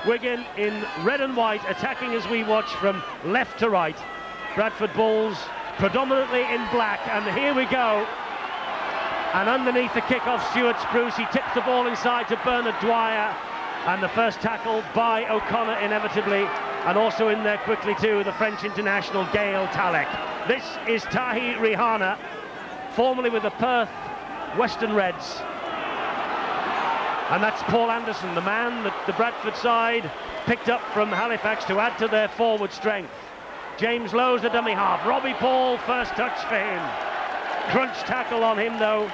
Wigan in red and white, attacking as we watch from left to right. Bradford Bulls predominantly in black, and here we go. And underneath the kick-off, Stuart Spruce, he tips the ball inside to Bernard Dwyer, and the first tackle by O'Connor inevitably, and also in there quickly too, the French international Gail Talek. This is Tahi Rihana, formerly with the Perth Western Reds. And that's Paul Anderson, the man that the Bradford side picked up from Halifax to add to their forward strength. James Lowe's the dummy half. Robbie Paul, first touch for him. Crunch tackle on him though.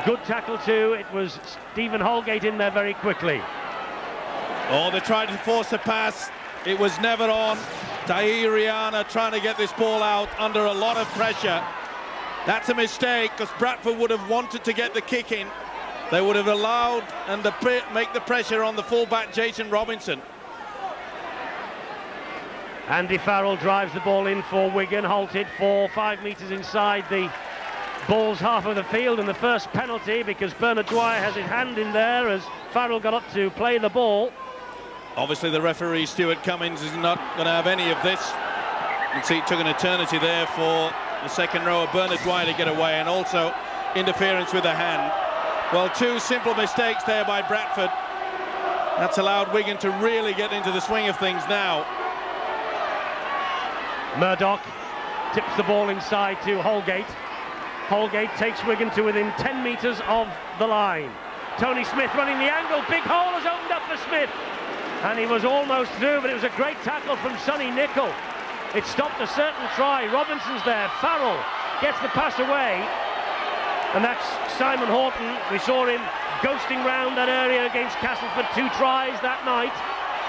Good tackle too. It was Stephen Holgate in there very quickly. Oh, they tried to force a pass. It was never on. Tahi Rihana trying to get this ball out under a lot of pressure. That's a mistake, because Bradford would have wanted to get the kick in. They would have allowed and make the pressure on the fullback Jason Robinson. Andy Farrell drives the ball in for Wigan, halted 4-5 metres inside the Bulls half of the field, and the first penalty because Bernard Dwyer has his hand in there as Farrell got up to play the ball. Obviously the referee Stuart Cummins is not going to have any of this. You can see it took an eternity there for the second rower Bernard Dwyer to get away, and also interference with the hand. Well, two simple mistakes there by Bradford. That's allowed Wigan to really get into the swing of things now. Murdoch tips the ball inside to Holgate. Holgate takes Wigan to within 10 metres of the line. Tony Smith running the angle. Big hole has opened up for Smith. And he was almost through, but it was a great tackle from Sonny Nicol. It stopped a certain try. Robinson's there. Farrell gets the pass away. And that's Simon Horton. We saw him ghosting round that area against Castleford. 2 tries that night.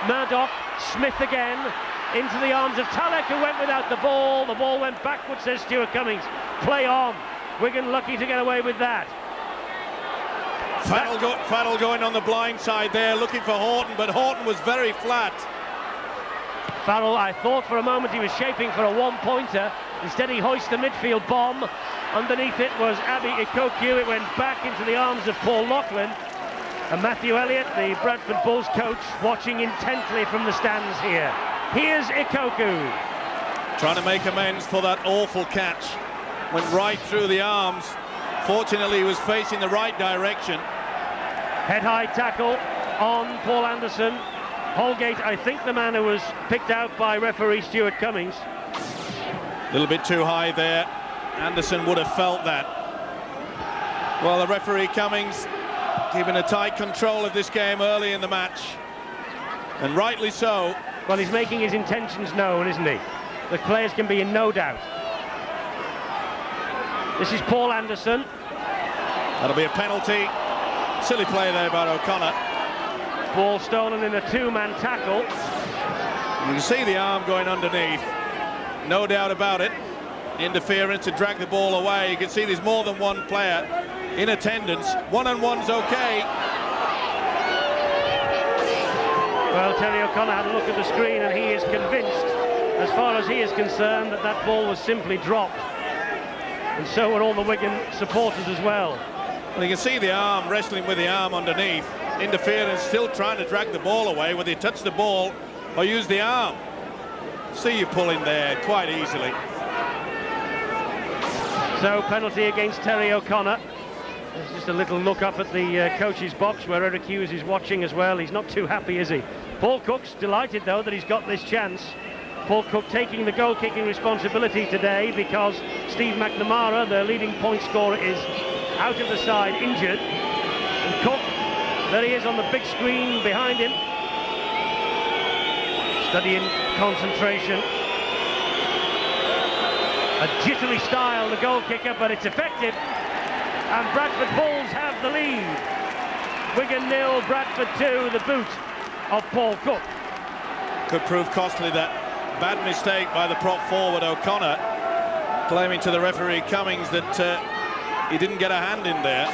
Murdoch, Smith again, into the arms of Talek, who went without the ball. The ball went backwards, says Stuart Cummings. Play on. Wigan lucky to get away with that. Farrell going on the blind side there, looking for Horton, but Horton was very flat. Farrell, I thought for a moment he was shaping for a one-pointer. Instead he hoists the midfield bomb. Underneath it was Abby Ikoku. It went back into the arms of Paul Loughlin. And Matthew Elliott, the Bradford Bulls coach, watching intently from the stands here. Here's Ikoku. Trying to make amends for that awful catch. Went right through the arms. Fortunately, he was facing the right direction. Head-high tackle on Paul Anderson. Holgate, I think the man who was picked out by referee Stuart Cummings. A little bit too high there. Anderson would have felt that. Well, the referee Cummings keeping a tight control of this game early in the match. And rightly so. Well, he's making his intentions known, isn't he? The players can be in no doubt. This is Paul Anderson. That'll be a penalty. Silly play there by O'Connor. Ball stolen in a 2-man tackle. You can see the arm going underneath. No doubt about it. Interference to drag the ball away. You can see there's more than one player in attendance. One-on-one's okay. Well, Terry O'Connor had a look at the screen and he is convinced, as far as he is concerned, that that ball was simply dropped. And so were all the Wigan supporters as well. Well, you can see the arm wrestling with the arm underneath. Interference, still trying to drag the ball away, whether you touch the ball or use the arm. See you pull in there quite easily. So penalty against Terry O'Connor. There's just a little look up at the coach's box where Eric Hughes is watching as well. He's not too happy, is he? Paul Cook's delighted though that he's got this chance. Paul Cook taking the goal-kicking responsibility today because Steve McNamara, the leading point scorer, is out of the side, injured. And Cook, there he is on the big screen behind him, studying concentration. A jittery style, the goal kicker, but it's effective. And Bradford Bulls have the lead. Wigan 0, Bradford 2, the boot of Paul Cook. Could prove costly, that bad mistake by the prop forward O'Connor, claiming to the referee Cummings that he didn't get a hand in there.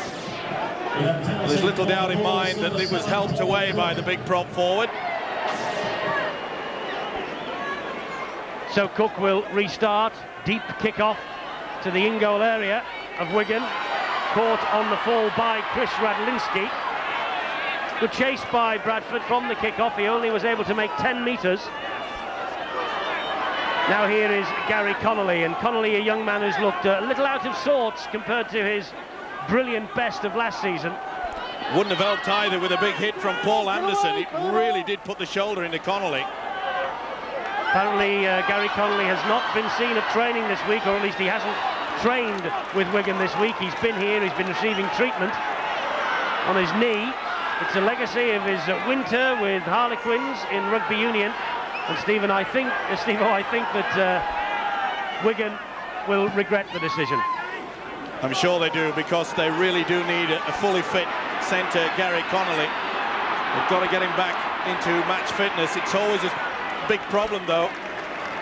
Well, there's little doubt in mind that it was helped away by the big prop forward. So Cook will restart. Deep kick-off to the in-goal area of Wigan. Caught on the fall by Chris Radlinski. Good chase by Bradford from the kick-off. He only was able to make 10 metres. Now here is Gary Connolly, and Connolly, a young man who's looked a little out of sorts compared to his brilliant best of last season. Wouldn't have helped either with a big hit from Paul Anderson. It really did put the shoulder into Connolly. Apparently Gary Connolly has not been seen at training this week, or at least he hasn't trained with Wigan this week. He's been here, he's been receiving treatment on his knee. It's a legacy of his winter with Harlequins in rugby union. And Stephen, I think that Wigan will regret the decision. I'm sure they do, because they really do need a fully fit centre, Gary Connolly. They've got to get him back into match fitness. It's always a big problem, though.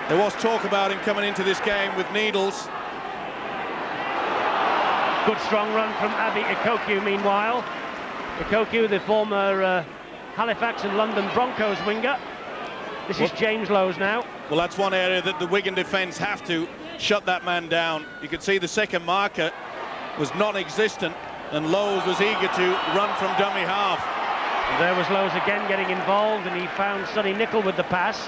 There was talk about him coming into this game with needles. Good strong run from Abi Ikoku, meanwhile. Ikoku, the former Halifax and London Broncos winger. This is James Lowes now. Well, that's one area that the Wigan defence have to shut that man down. You could see the second marker was non-existent, and Lowes was eager to run from dummy half. And there was Lowes again getting involved, and he found Sonny Nicol with the pass.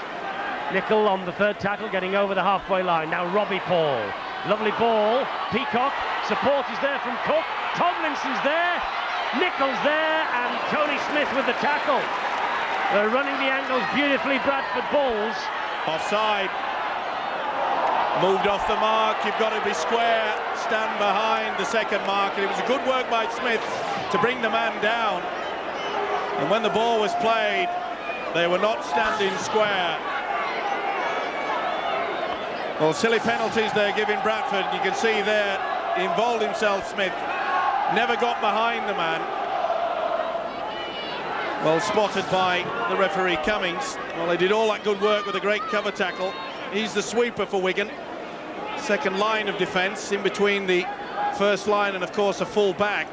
Nicol on the third tackle, getting over the halfway line. Now Robbie Paul. Lovely ball. Peacock. Support is there from Cook. Tomlinson's there. Nicol's there, and Tony Smith with the tackle. They're running the angles beautifully, Bradford Bulls. Offside. Moved off the mark. You've got to be square. Stand behind the second mark. And it was a good work by Smith to bring the man down. And when the ball was played, they were not standing square. Well, silly penalties they're giving Bradford. You can see there, he involved himself, Smith. Never got behind the man. Well spotted by the referee Cummings. Well, they did all that good work with a great cover tackle. He's the sweeper for Wigan. Second line of defence in between the first line and, of course, a full back.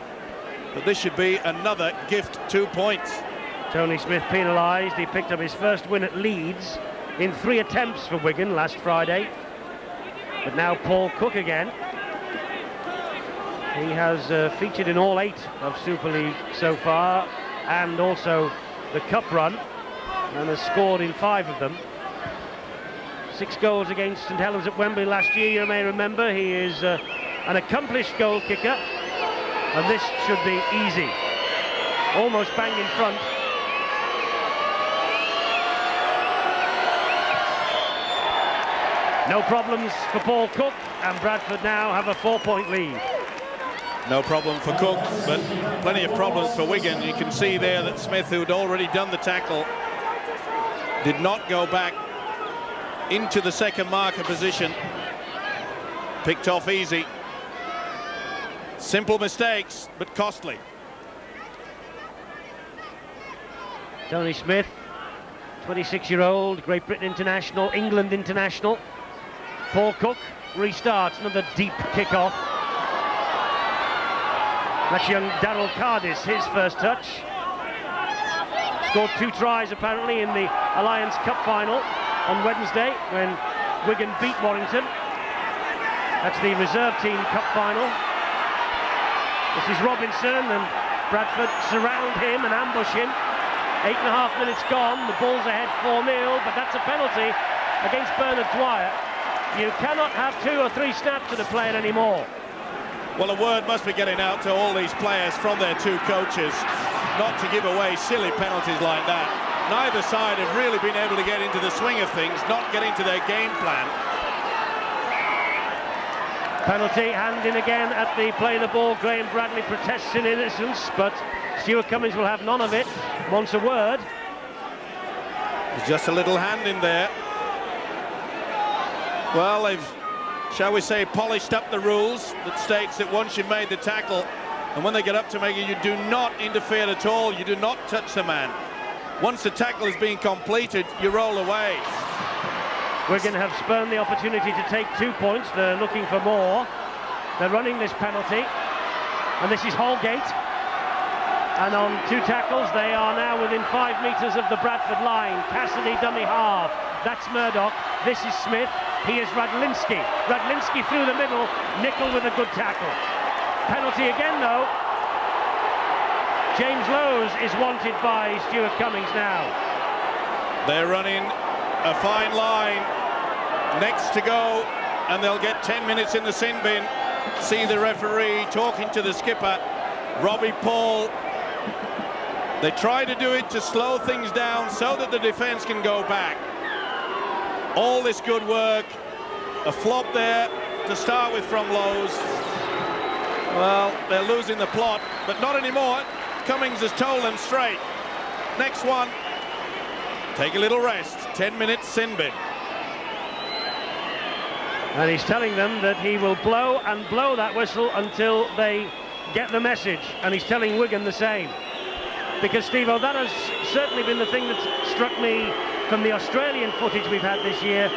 But this should be another gift 2 points. Tony Smith penalised. He picked up his first win at Leeds in 3 attempts for Wigan last Friday. But now Paul Cook again. He has featured in all 8 of Super League so far, and also the Cup run, and has scored in 5 of them. 6 goals against St Helens at Wembley last year, you may remember. He is an accomplished goal kicker, and this should be easy. Almost bang in front. No problems for Paul Cook, and Bradford now have a 4-point lead. No problem for Cook, but plenty of problems for Wigan. You can see there that Smith, who had already done the tackle, did not go back into the second marker position. Picked off easy. Simple mistakes, but costly. Tony Smith, 26-year-old, Great Britain international, England international. Paul Cook restarts, another deep kick-off. That's young Darryl Cardis, his first touch. Scored 2 tries apparently in the Alliance Cup final on Wednesday when Wigan beat Warrington. That's the reserve team cup final. This is Robinson, and Bradford surround him and ambush him. 8.5 minutes gone, the Bulls ahead 4-0, but that's a penalty against Bernard Dwyer. You cannot have 2 or 3 snaps at a player anymore. Well, a word must be getting out to all these players from their 2 coaches not to give away silly penalties like that. Neither side have really been able to get into the swing of things, not get into their game plan. Penalty, hand in again at the play of the ball. Graham Bradley protests in innocence, but Stuart Cummings will have none of it. Wants a word. There's just a little hand in there. Well, they've, shall we say, polished up the rules that states that once you've made the tackle, and when they get up to make it, you do not interfere at all. You do not touch the man. Once the tackle has been completed, you roll away. Wigan have spurned the opportunity to take 2 points. They're looking for more. They're running this penalty, and this is Holgate. And on 2 tackles, they are now within 5 metres of the Bradford line. Cassidy dummy half. That's Murdoch. This is Smith. He is Radlinski. Radlinski through the middle. Nicol with a good tackle. Penalty again, though. James Lowe's is wanted by Stuart Cummings now. They're running a fine line. Next to go, and they'll get 10 minutes in the sin bin. See the referee talking to the skipper, Robbie Paul. They try to do it to slow things down so that the defence can go back. All this good work, a flop there to start with from Lowe's. Well, they're losing the plot, but not anymore. Cummings has told them straight. Next one, take a little rest, 10 minutes sin bin. And he's telling them that he will blow and blow that whistle until they get the message. And he's telling Wigan the same. Because, Steve-O, that has certainly been the thing that's struck me from the Australian footage we've had this year.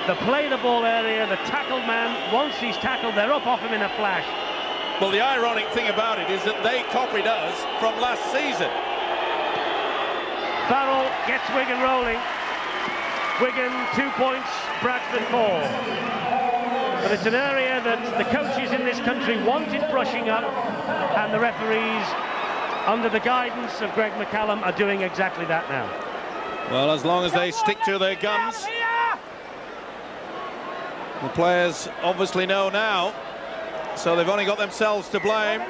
The play the ball area, the tackled man, once he's tackled, they're up off him in a flash. Well, the ironic thing about it is that they copied us from last season. Farrell gets Wigan rolling. Wigan 2 points, Bradford 4. But it's an area that the coaches in this country wanted brushing up, and the referees, under the guidance of Greg McCallum, are doing exactly that now. Well, as long as they stick to their guns. The players obviously know now, so they've only got themselves to blame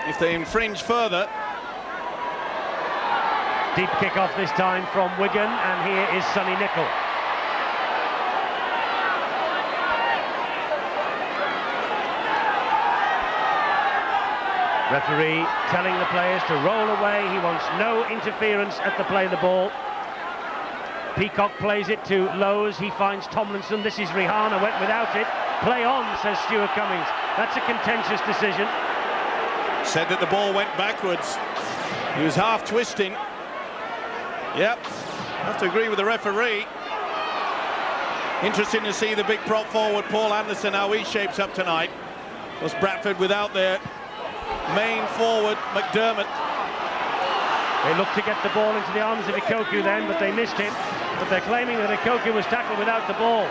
if they infringe further. Deep kick-off this time from Wigan, and here is Sonny Nicol. Referee telling the players to roll away. He wants no interference at the play of the ball. Peacock plays it to Lowe's. He finds Tomlinson. This is Rihanna, went without it. Play on, says Stuart Cummings. That's a contentious decision. Said that the ball went backwards. He was half twisting. Yep, have to agree with the referee. Interesting to see the big prop forward, Paul Anderson, how he shapes up tonight. Was Bradford without their main forward, McDermott. They looked to get the ball into the arms of Ikoku then, but they missed him. But they're claiming that Ikoku was tackled without the ball.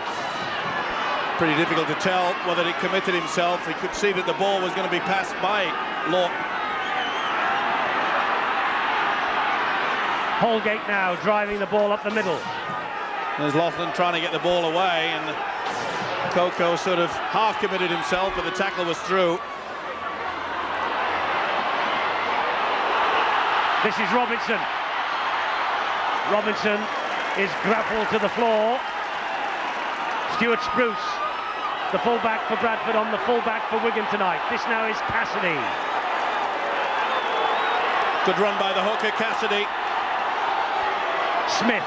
Pretty difficult to tell whether he committed himself. He could see that the ball was going to be passed by Lawton. Holgate now driving the ball up the middle. There's Laughlin trying to get the ball away, and Coco sort of half committed himself, but the tackle was through. This is Robinson. Robinson is grappled to the floor. Stuart Spruce, the fullback for Bradford, on the fullback for Wigan tonight. This now is Cassidy. Good run by the hooker, Cassidy. Smith.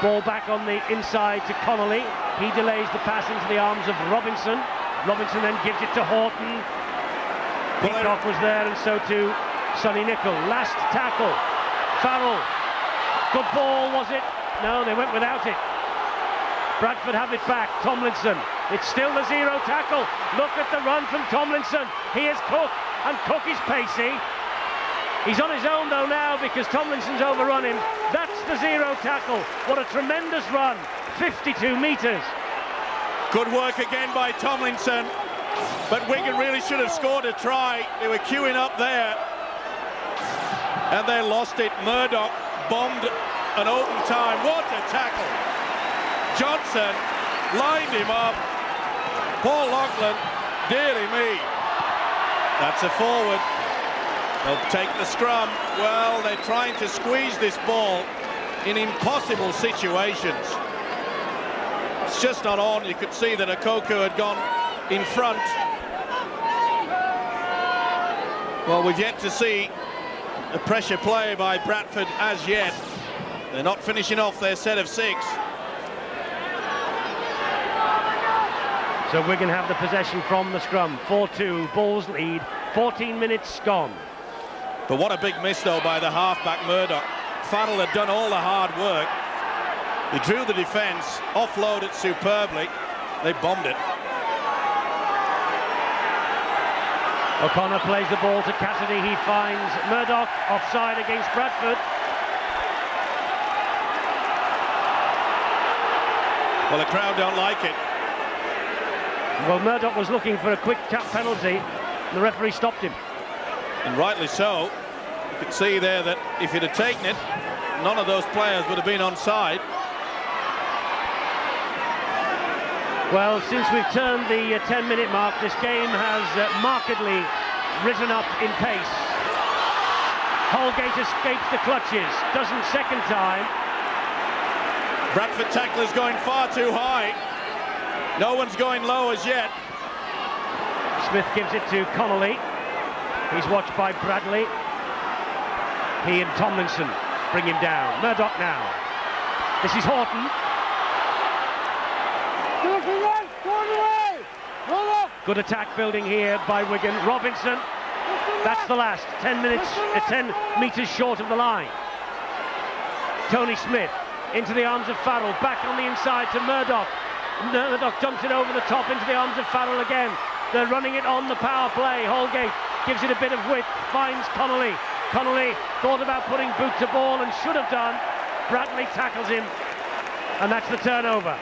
Ball back on the inside to Connolly. He delays the pass into the arms of Robinson. Robinson then gives it to Horton. Peacock was there, and so too Sonny Nicol. Last tackle. Farrell. Good ball, was it? No, they went without it. Bradford have it back. Tomlinson. It's still the zero tackle. Look at the run from Tomlinson. Here's Cook, and Cook is pacey. He's on his own though now because Tomlinson's overrun him. That's the zero tackle. What a tremendous run. 52 metres. Good work again by Tomlinson. But Wigan really should have scored a try. They were queuing up there. And they lost it. Murdoch bombed an open time. What a tackle. Johnson lined him up. Paul Loughlin, dearly me. That's a forward. They'll take the scrum. Well, they're trying to squeeze this ball in impossible situations. It's just not on. You could see that Ikoku had gone in front. Well, we've yet to see a pressure play by Bradford as yet. They're not finishing off their set of 6. So Wigan have the possession from the scrum. 4-2, Bulls lead. 14 minutes gone. But what a big miss, though, by the halfback Murdoch. Farrell had done all the hard work. He drew the defence, offloaded superbly. They bombed it. O'Connor plays the ball to Cassidy. He finds Murdoch offside against Bradford. Well, the crowd don't like it. Well, Murdoch was looking for a quick tap penalty. The referee stopped him. And rightly so. You can see there that if he'd have taken it, none of those players would have been onside. Well, since we've turned the 10-minute mark, this game has markedly risen up in pace. Holgate escapes the clutches, doesn't second time. Bradford tackler's going far too high. No one's going low as yet. Smith gives it to Connolly. He's watched by Bradley. He and Tomlinson bring him down. Murdoch now. This is Horton. Good attack building here by Wigan. Robinson. That's the last. 10 metres short of the line. Tony Smith into the arms of Farrell. Back on the inside to Murdoch. Murdoch dumps it over the top into the arms of Farrell again. They're running it on the power play. Holgate gives it a bit of width. Finds Connolly. Connolly thought about putting boot to ball and should have done. Bradley tackles him. And that's the turnover.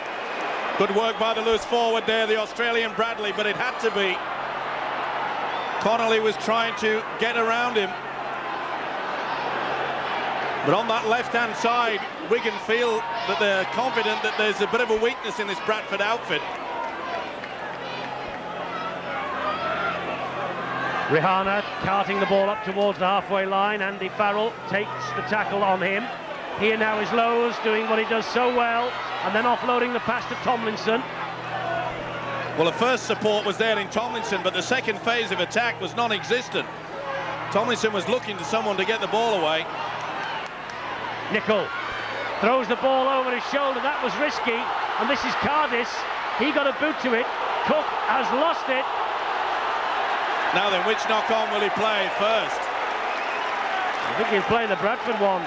Good work by the loose forward there, the Australian Bradley, but it had to be. Connolly was trying to get around him. But on that left-hand side, Wigan feel that they're confident that there's a bit of a weakness in this Bradford outfit. Rihanna carting the ball up towards the halfway line. Andy Farrell takes the tackle on him. Here now is Lowe's doing what he does so well, and then offloading the pass to Tomlinson. Well, the first support was there in Tomlinson, but the second phase of attack was non-existent. Tomlinson was looking to someone to get the ball away. Nicol throws the ball over his shoulder. That was risky, and this is Cardis. He got a boot to it. Cook has lost it. Now then, which knock-on will he play first? I think he'll play the Bradford one.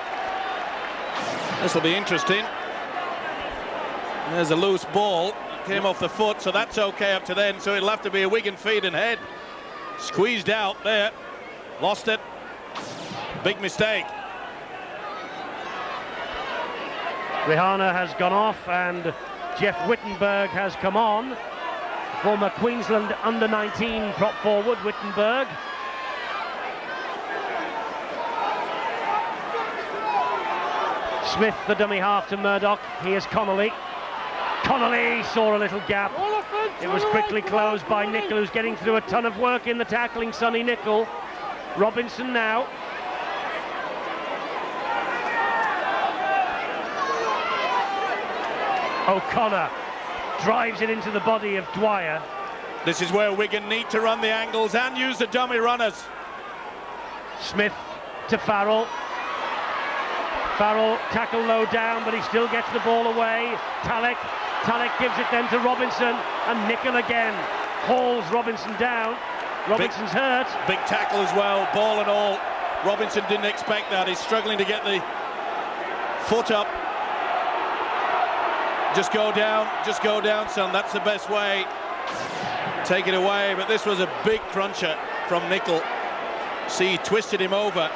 This will be interesting. There's a loose ball. Came off the foot, so that's okay up to then. So it'll have to be a Wigan feed and head. Squeezed out there. Lost it. Big mistake. Rihanna has gone off and Jeff Wittenberg has come on. Former Queensland under-19 prop forward, Wittenberg. Smith, the dummy half to Murdoch. Here's Connolly. Connolly saw a little gap. It was quickly closed by Nicol, who's getting through a ton of work in the tackling, Sonny Nicol. Robinson now. O'Connor drives it into the body of Dwyer. This is where Wigan need to run the angles and use the dummy runners. Smith to Farrell. Farrell tackle low down, but he still gets the ball away. Talek gives it then to Robinson, and Nicol again hauls Robinson down. Robinson's hurt. Big tackle as well, ball and all. Robinson didn't expect that. He's struggling to get the foot up. Just go down, son. That's the best way. Take it away, but this was a big cruncher from Nicol. See, he twisted him over.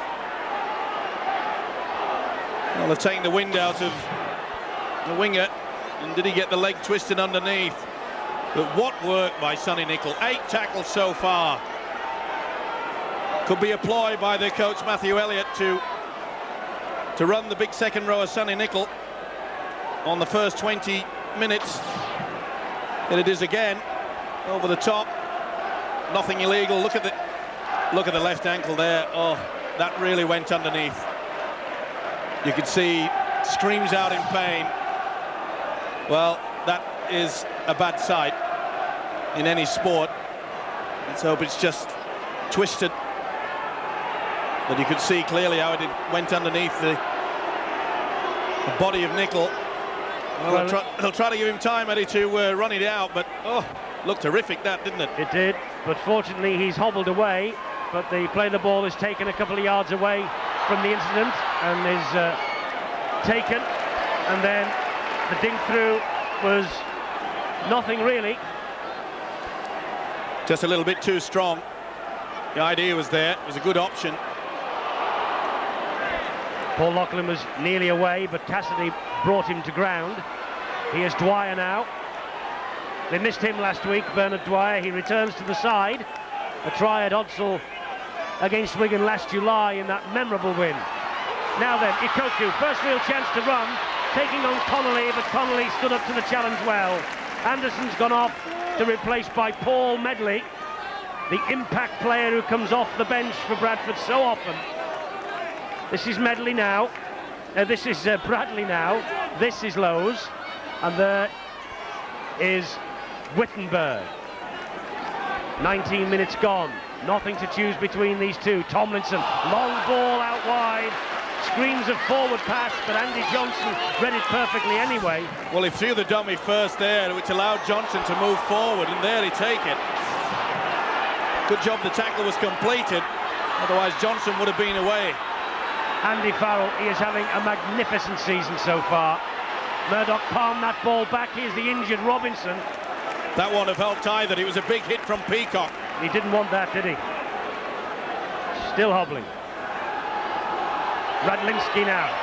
Well, they've taken the wind out of the winger, and did he get the leg twisted underneath? But what work by Sonny Nicol. 8 tackles so far. Could be a ploy by their coach Matthew Elliott to run the big second row of Sonny Nicol on the first 20 minutes. And it is again over the top. Nothing illegal. Look at the left ankle there. Oh, that really went underneath. You could see screams out in pain. Well, that is a bad sight in any sport. Let's hope it's just twisted. But you could see clearly how it went underneath the body of Nicol. Well, they'll try to give him time, Eddie, to run it out, but oh, looked terrific, that, didn't it? It did, but fortunately he's hobbled away, but the play the ball is taken a couple of yards away from the incident and is taken, and then the dink through was nothing really. Just a little bit too strong. The idea was there, it was a good option. Paul Loughlin was nearly away, but Cassidy brought him to ground. Here's Dwyer now. They missed him last week, Bernard Dwyer. He returns to the side. A try at Odsal against Wigan last July in that memorable win. Now then, Ikoku, first real chance to run, taking on Connolly, but Connolly stood up to the challenge well. Anderson's gone off to replaced by Paul Medley, the impact player who comes off the bench for Bradford so often. This is Medley now. This is Bradley now. This is Lowe's. And there is Wittenberg. 19 minutes gone. Nothing to choose between these two. Tomlinson, long ball out wide. Screams of forward pass, but Andy Johnson read it perfectly anyway. Well, he threw the dummy first there, which allowed Johnson to move forward, and there he take it. Good job the tackle was completed, otherwise Johnson would have been away. Andy Farrell, he is having a magnificent season so far. Murdoch palmed that ball back. Here's the injured Robinson. That won't have helped either. It was a big hit from Peacock. He didn't want that, did he? Still hobbling. Radlinski now.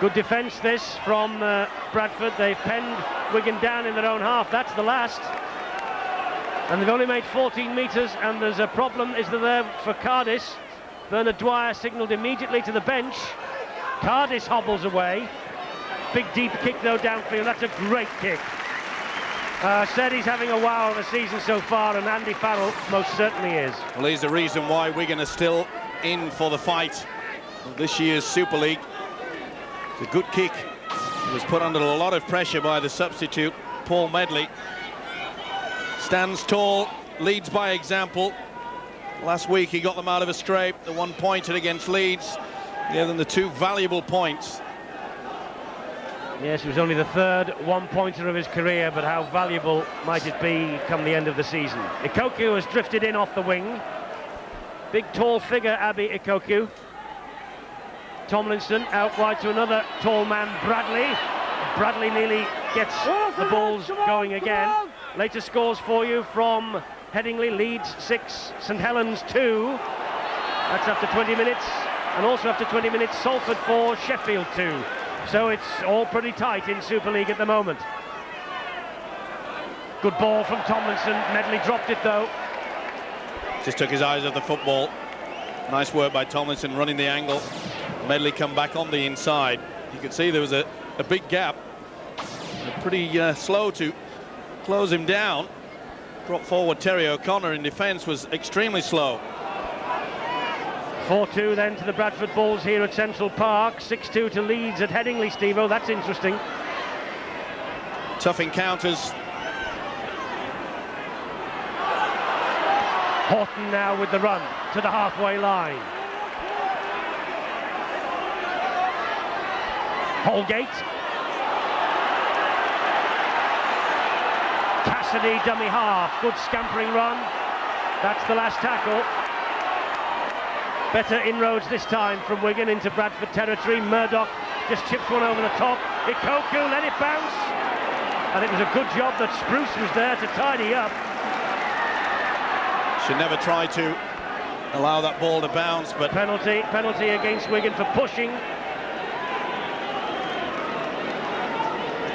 Good defence this from Bradford. They've penned Wigan down in their own half. That's the last. And they've only made 14 metres, and there's a problem, is there for Cardis. Bernard Dwyer signalled immediately to the bench. Cardis hobbles away. Big deep kick though downfield. That's a great kick. Said he's having a wow of a season so far, and Andy Farrell most certainly is. Well, he's the reason why Wigan are still in for the fight of this year's Super League. It's a good kick. He was put under a lot of pressure by the substitute, Paul Medley. Stands tall, leads by example. Last week he got them out of a scrape, the one-pointer against Leeds. Gave them the 2 valuable points. Yes, it was only the 3rd one-pointer of his career, but how valuable might it be come the end of the season? Ikoku has drifted in off the wing. Big, tall figure, Abi Ikoku. Tomlinson out wide to another tall man, Bradley. Bradley nearly gets the Bulls going again. Later scores for you from Headingley, Leeds 6, St Helens 2. That's after 20 minutes. And also after 20 minutes, Salford 4, Sheffield 2. So it's all pretty tight in Super League at the moment. Good ball from Tomlinson. Medley dropped it though. Just took his eyes off the football. Nice work by Tomlinson running the angle. Medley come back on the inside. You could see there was a big gap. Pretty slow to close him down. Brought forward Terry O'Connor in defence, was extremely slow. 4-2 then to the Bradford Bulls here at Central Park. 6-2 to Leeds at Headingley, Steve-O. That's interesting. Tough encounters. Horton now with the run to the halfway line. Holgate. Cassidy, dummy half. Good scampering run. That's the last tackle. Better inroads this time from Wigan into Bradford territory. Murdoch just chips one over the top. Ikoku let it bounce. And it was a good job that Spruce was there to tidy up. Should never try to allow that ball to bounce, but... Penalty against Wigan for pushing.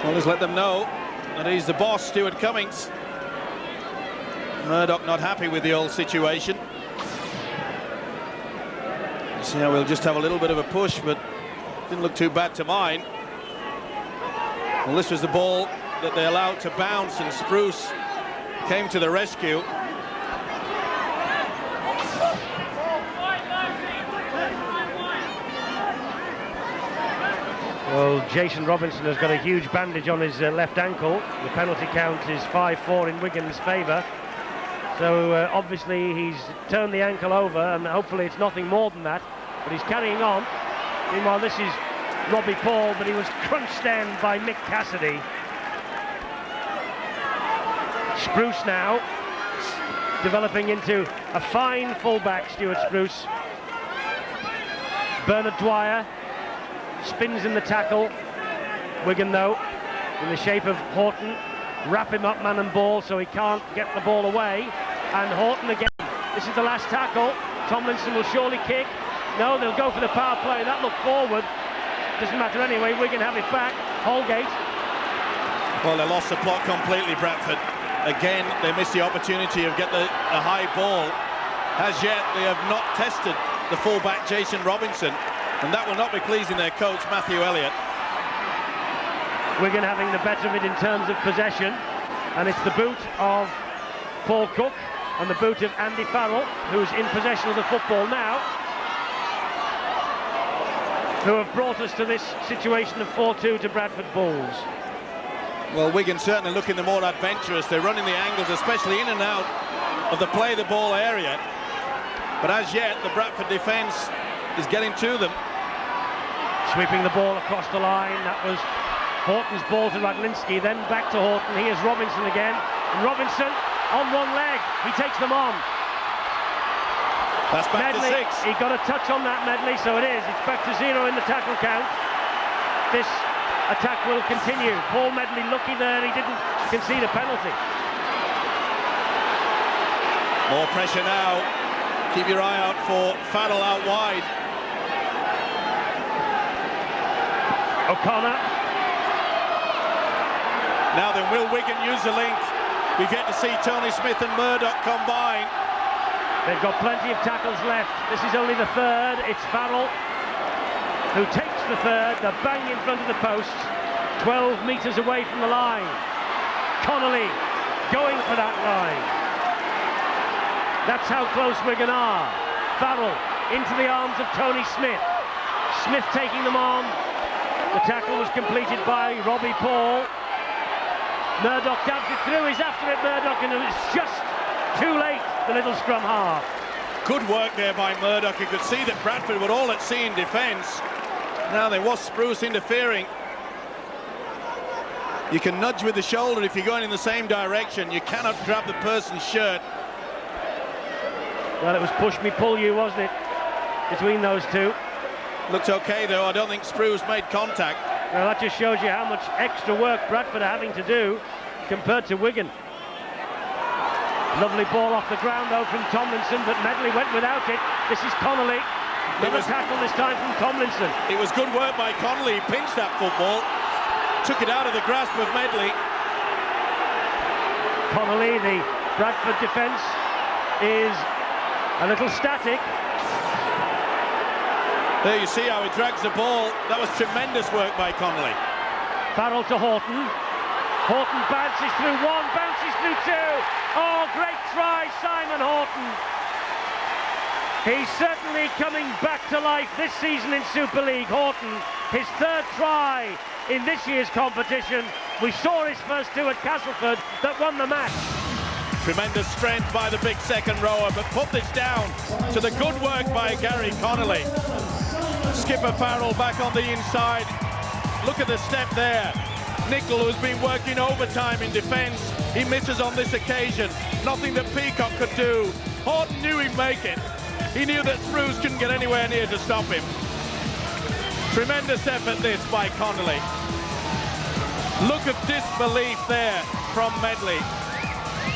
Well, just let them know that he's the boss, Stuart Cummings. Murdoch not happy with the old situation. See how we'll just have a little bit of a push, but didn't look too bad to mine. Well, this was the ball that they allowed to bounce, and Spruce came to the rescue. Well, Jason Robinson has got a huge bandage on his left ankle. The penalty count is 5-4 in Wigan's favour. So obviously he's turned the ankle over, and hopefully it's nothing more than that. But he's carrying on. Meanwhile, this is Robbie Paul, but he was crunched then by Mick Cassidy. Spruce now developing into a fine fullback, Stuart Spruce. Bernard Dwyer spins in the tackle. Wigan, though, in the shape of Horton. Wrap him up man and ball so he can't get the ball away. And Horton again. This is the last tackle. Tomlinson will surely kick. No, they'll go for the power play. That looked forward. Doesn't matter anyway. Wigan have it back. Holgate. Well, they lost the plot completely, Bradford. Again, they missed the opportunity of getting a high ball. As yet, they have not tested the fullback, Jason Robinson, and that will not be pleasing their coach, Matthew Elliott. Wigan having the better of it in terms of possession, and it's the boot of Paul Cook and the boot of Andy Farrell, who's in possession of the football now, who have brought us to this situation of 4-2 to Bradford Bulls. Well, Wigan certainly looking the more adventurous. They're running the angles, especially in and out of the play the ball area. But as yet, the Bradford defence is getting to them. Sweeping the ball across the line. That was Horton's ball to Radlinski, then back to Horton. Here's Robinson again. And Robinson on one leg. He takes them on. That's back Medley, to 6. He got a touch on that, Medley, so it is. It's back to 0 in the tackle count. This attack will continue. Paul Medley lucky there, he didn't concede a penalty. More pressure now. Keep your eye out for Farrell out wide. O'Connor. Now then, will Wigan use the link? We've yet to see Tony Smith and Murdoch combine. They've got plenty of tackles left. This is only the third. It's Farrell who takes the third. The bang in front of the post. 12 metres away from the line. Connolly going for that line. That's how close Wigan are. Farrell into the arms of Tony Smith. Smith taking them on. The tackle was completed by Robbie Paul. Murdoch dabs it through. He's after it, Murdoch, and it's just too late, the little scrum half. Good work there by Murdoch. You could see that Bradford were all at sea in defence. Now there was Spruce interfering. You can nudge with the shoulder if you're going in the same direction. You cannot grab the person's shirt. Well, it was push me, pull you, wasn't it, between those two? Looked okay, though. I don't think Spruce made contact. Well, that just shows you how much extra work Bradford are having to do compared to Wigan. Lovely ball off the ground, though, from Tomlinson, but Medley went without it. This is Connolly. Another tackle this time from Tomlinson. It was good work by Connolly. He pinched that football, took it out of the grasp of Medley. Connolly, the Bradford defence, is a little static. There you see how he drags the ball. That was tremendous work by Connolly. Farrell to Horton. Horton bounces through one, bounces through two. Oh, great try, Simon Horton. He's certainly coming back to life this season in Super League. Horton, his third try in this year's competition. We saw his first two at Castleford that won the match. Tremendous strength by the big second rower, but put this down to the good work by Gary Connolly. Skipper Farrell back on the inside. Look at the step there. Nicol, who's been working overtime in defence, he misses on this occasion. Nothing that Peacock could do. Horton knew he'd make it. He knew that Spruce couldn't get anywhere near to stop him. Tremendous effort this by Connolly. Look at disbelief there from Medley.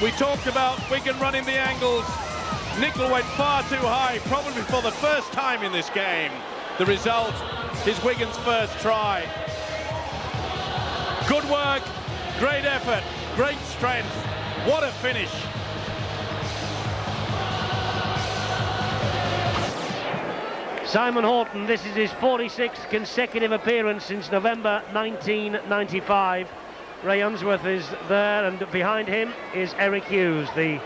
We talked about Wigan running the angles. Nicol went far too high, probably for the first time in this game. The result is Wigan's first try. Good work, great effort, great strength. What a finish. Simon Horton, this is his 46th consecutive appearance since November 1995. Ray Unsworth is there, and behind him is Eric Hughes, the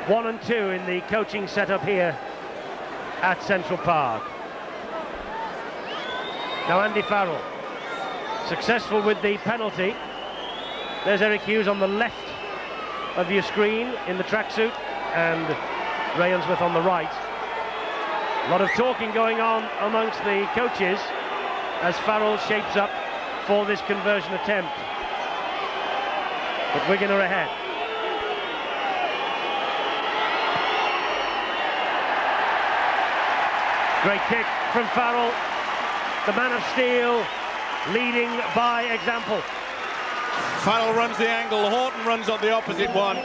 1 and 2 in the coaching setup here at Central Park. Now Andy Farrell, successful with the penalty. There's Eric Hughes on the left of your screen in the tracksuit, and Ray Unsworth on the right. A lot of talking going on amongst the coaches as Farrell shapes up for this conversion attempt. But Wigan are ahead. Great kick from Farrell. The man of steel leading by example. Farrell runs the angle, Horton runs on the opposite one.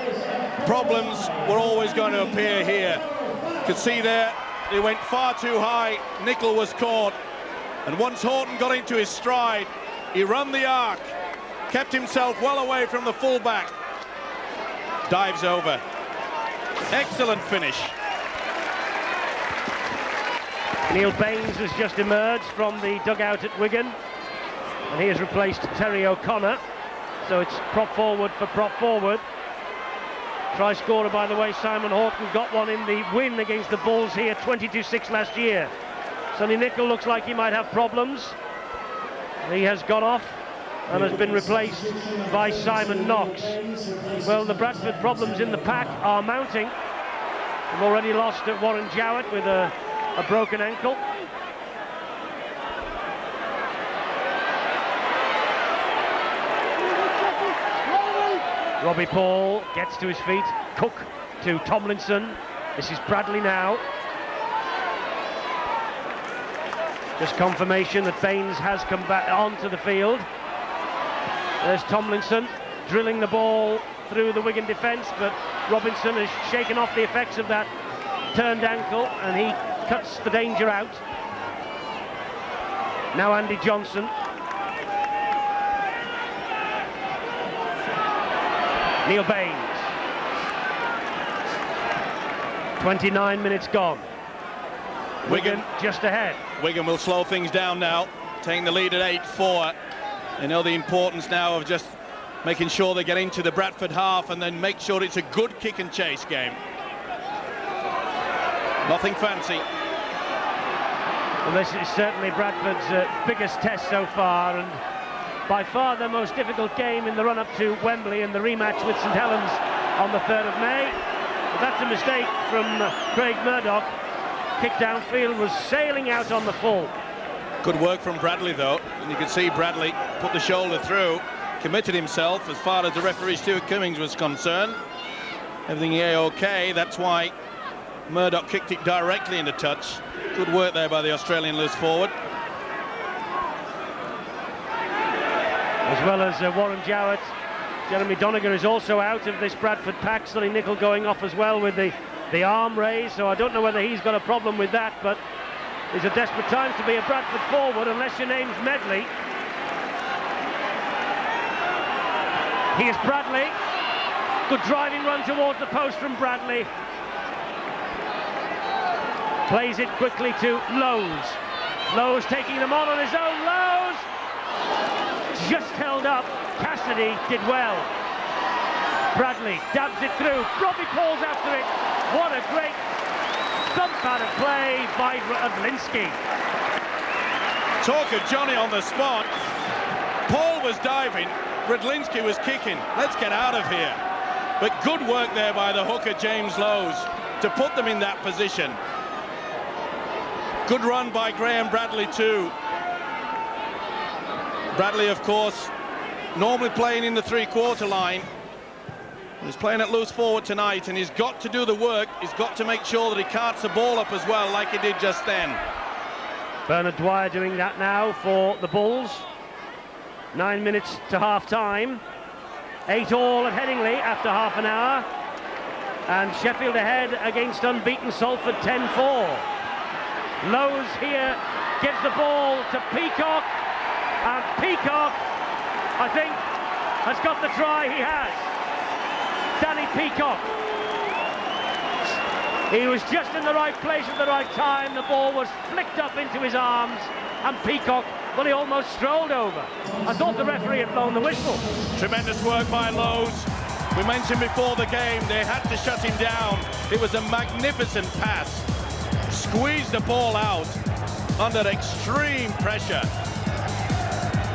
Problems were always going to appear here. You could see there, he went far too high. Nicol was caught. And once Horton got into his stride, he ran the arc. kept himself well away from the full-back. Dives over. Excellent finish. Neil Baines has just emerged from the dugout at Wigan, and he has replaced Terry O'Connor. So it's prop forward for prop forward. Try scorer, by the way, Simon Horton, got one in the win against the Bulls here, 22-6 last year. Sonny Nicol looks like he might have problems. He has gone off and has been replaced by Simon Knox. Well, the Bradford problems in the pack are mounting. We've already lost at Warren Jowett with a broken ankle. Robbie Paul gets to his feet. Cook to Tomlinson. This is Bradley now. Just confirmation that Baines has come back onto the field. There's Tomlinson drilling the ball through the Wigan defence, but Robinson has shaken off the effects of that turned ankle, and he cuts the danger out. Now Andy Johnson. Neil Baines. 29 minutes gone. Wigan just ahead. Wigan will slow things down now, taking the lead at 8-4. They know the importance now of just making sure they get into the Bradford half and then make sure it's a good kick and chase game. Nothing fancy. Well, this is certainly Bradford's biggest test so far, and by far the most difficult game in the run-up to Wembley and the rematch with St Helens on the 3rd of May. But that's a mistake from Craig Murdoch. Kick downfield, was sailing out on the full. Good work from Bradley, though, and you can see Bradley put the shoulder through, committed himself as far as the referee Stuart Cummings was concerned. Everything A-OK, that's why Murdoch kicked it directly into touch. Good work there by the Australian loose forward. As well as Warren Jowett, Jeremy Donegan is also out of this Bradford pack. Sonny Nicol going off as well with the arm raised, so I don't know whether he's got a problem with that, but these are desperate times to be a Bradford forward unless your name's Medley. Here's Bradley. Good driving run towards the post from Bradley. Plays it quickly to Lowe's. Lowe's taking them on his own. Lowe's just held up. Cassidy did well. Bradley dabs it through. Robbie Paul's after it. What a great thump out of play by Radlinski. Talk of Johnny on the spot. Paul was diving. Radlinski was kicking. Let's get out of here. But good work there by the hooker James Lowe's to put them in that position. Good run by Graham Bradley too. Bradley, of course, normally playing in the three-quarter line. He's playing at loose forward tonight, and he's got to do the work. He's got to make sure that he carts the ball up as well, like he did just then. Bernard Dwyer doing that now for the Bulls. 9 minutes to half-time. 8-all at Headingley after half an hour. And Sheffield ahead against unbeaten Salford 10-4. Lowe's here gives the ball to Peacock. And Peacock, I think, has got the try. He has. Danny Peacock. He was just in the right place at the right time. The ball was flicked up into his arms, and Peacock, well, he almost strolled over. I thought the referee had blown the whistle. Tremendous work by Lowe's. We mentioned before the game they had to shut him down. It was a magnificent pass. Squeezed the ball out under extreme pressure.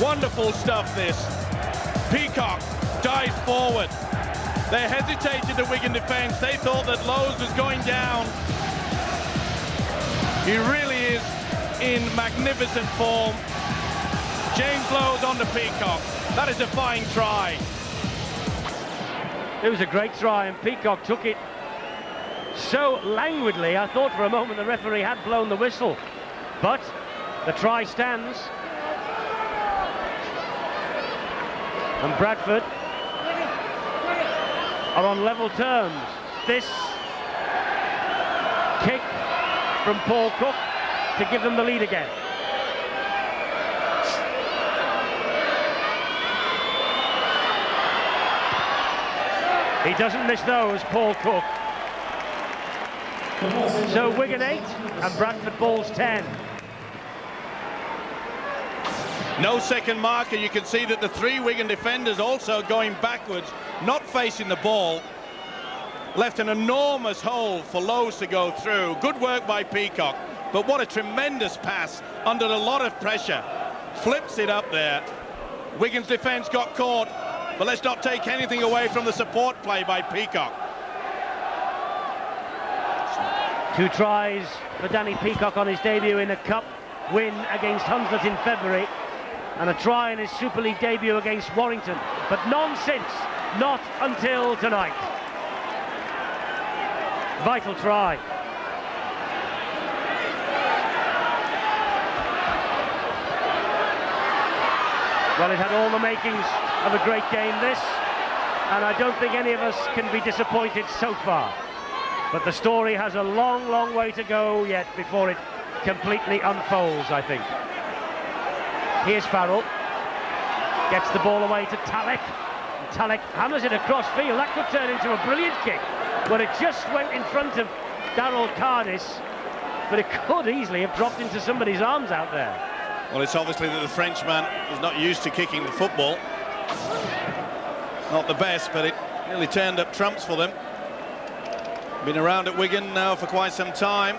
Wonderful stuff, this. Peacock dives forward. They hesitated, the Wigan defence. They thought that Lowe's was going down. He really is in magnificent form. James Lowe's on the Peacock. That is a fine try. It was a great try, and Peacock took it so languidly. I thought for a moment the referee had blown the whistle, but the try stands. And Bradford are on level terms. This kick from Paul Cook to give them the lead again. He doesn't miss those, Paul Cook. So Wigan 8 and Bradford Bulls 10. No second marker. You can see that the three Wigan defenders also going backwards, not facing the ball. Left an enormous hole for Lowe's to go through. Good work by Peacock, but what a tremendous pass under a lot of pressure. Flips it up there. Wigan's defence got caught, but let's not take anything away from the support play by Peacock. 2 tries for Danny Peacock on his debut in a cup win against Hunslet in February, and a try in his Super League debut against Warrington, but none since, not until tonight. Vital try. Well, it had all the makings of a great game, this, and I don't think any of us can be disappointed so far. But the story has a long, long way to go yet before it completely unfolds, I think. Here's Farrell. Gets the ball away to Talek. Talek hammers it across field. That could turn into a brilliant kick. But it just went in front of Darryl Cardis. But it could easily have dropped into somebody's arms out there. Well, it's obviously that the Frenchman is not used to kicking the football. Not the best, but it nearly turned up trumps for them. Been around at Wigan now for quite some time.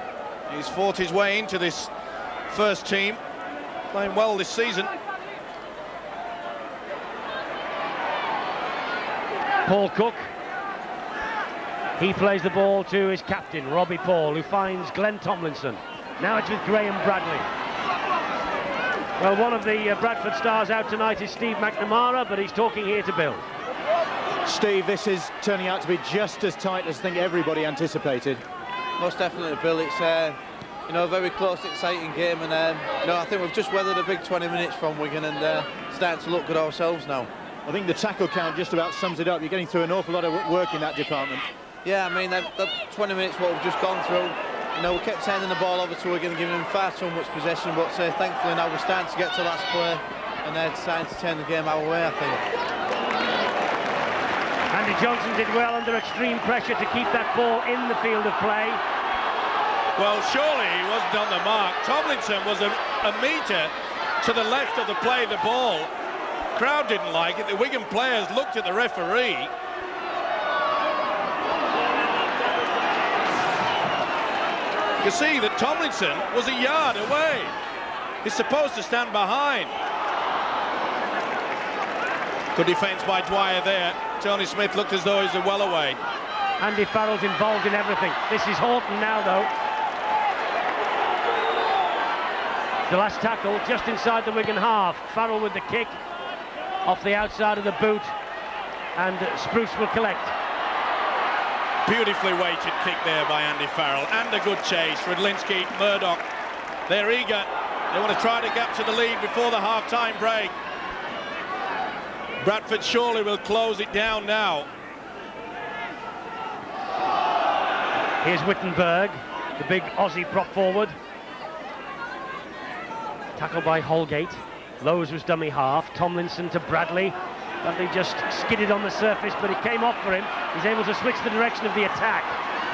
He's fought his way into this first team. Playing well this season. Paul Cook. He plays the ball to his captain, Robbie Paul, who finds Glenn Tomlinson. Now it's with Graham Bradley. Well, one of the Bradford stars out tonight is Steve McNamara, but he's talking here to Bill. Steve, this is turning out to be just as tight as I think everybody anticipated. Most definitely, Bill. It's you know, a very close, exciting game, and you know, I think we've just weathered a big 20 minutes from Wigan and starting to look good ourselves now. I think the tackle count just about sums it up. You're getting through an awful lot of work in that department. Yeah, I mean, that 20 minutes what we've just gone through, you know, we kept sending the ball over to Wigan, giving them far too much possession, but thankfully now we're starting to get to last play, and they're starting to turn the game our way, I think. Andy Johnson did well under extreme pressure to keep that ball in the field of play. Well, surely he wasn't on the mark. Tomlinson was a metre to the left of the play of the ball. Crowd didn't like it. The Wigan players looked at the referee. You see that Tomlinson was a yard away. He's supposed to stand behind. Good defence by Dwyer there. Tony Smith looked as though he was well away. Andy Farrell's involved in everything. This is Horton now, though. The last tackle just inside the Wigan half. Farrell with the kick off the outside of the boot, and Spruce will collect. Beautifully weighted kick there by Andy Farrell, and a good chase. Redlinski, Murdoch, they're eager. They want to try to capture the lead before the half-time break. Bradford surely will close it down now. Here's Wittenberg, the big Aussie prop forward. Tackled by Holgate. Lowe's was dummy half. Tomlinson to Bradley. Bradley just skidded on the surface, but it came off for him. He's able to switch the direction of the attack.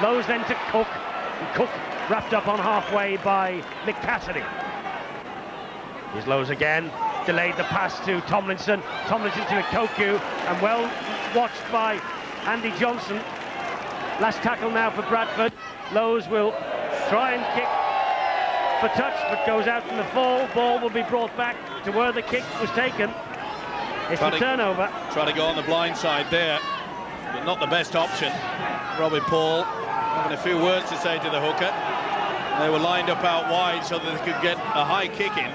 Lowe's then to Cook. And Cook wrapped up on halfway by Mick Cassidy. Here's Lowe's again. Delayed the pass to Tomlinson. Tomlinson to Ikoku, and well watched by Andy Johnson. Last tackle now for Bradford. Lowe's will try and kick for touch, but goes out in the fall. Ball will be brought back to where the kick was taken. It's a turnover. Try to go on the blind side there, but not the best option. Robbie Paul having a few words to say to the hooker. They were lined up out wide so that they could get a high kick in.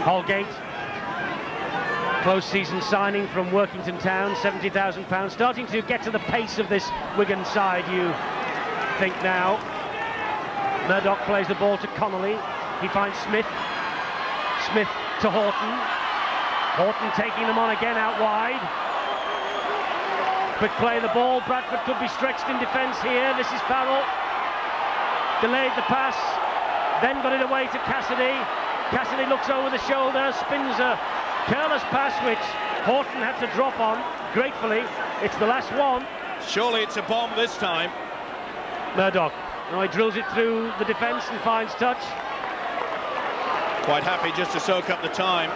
Holgate, close season signing from Workington Town, £70,000, starting to get to the pace of this Wigan side, you think now. Murdoch plays the ball to Connolly. He finds Smith. Smith to Horton. Horton taking them on again out wide. Quick play of the ball. Bradford could be stretched in defence here. This is Farrell. Delayed the pass, then got it away to Cassidy. Cassidy looks over the shoulder, spins a careless pass which Horton had to drop on. Gratefully, it's the last one. Surely it's a bomb this time. Murdoch. Now he drills it through the defence and finds touch. Quite happy just to soak up the time.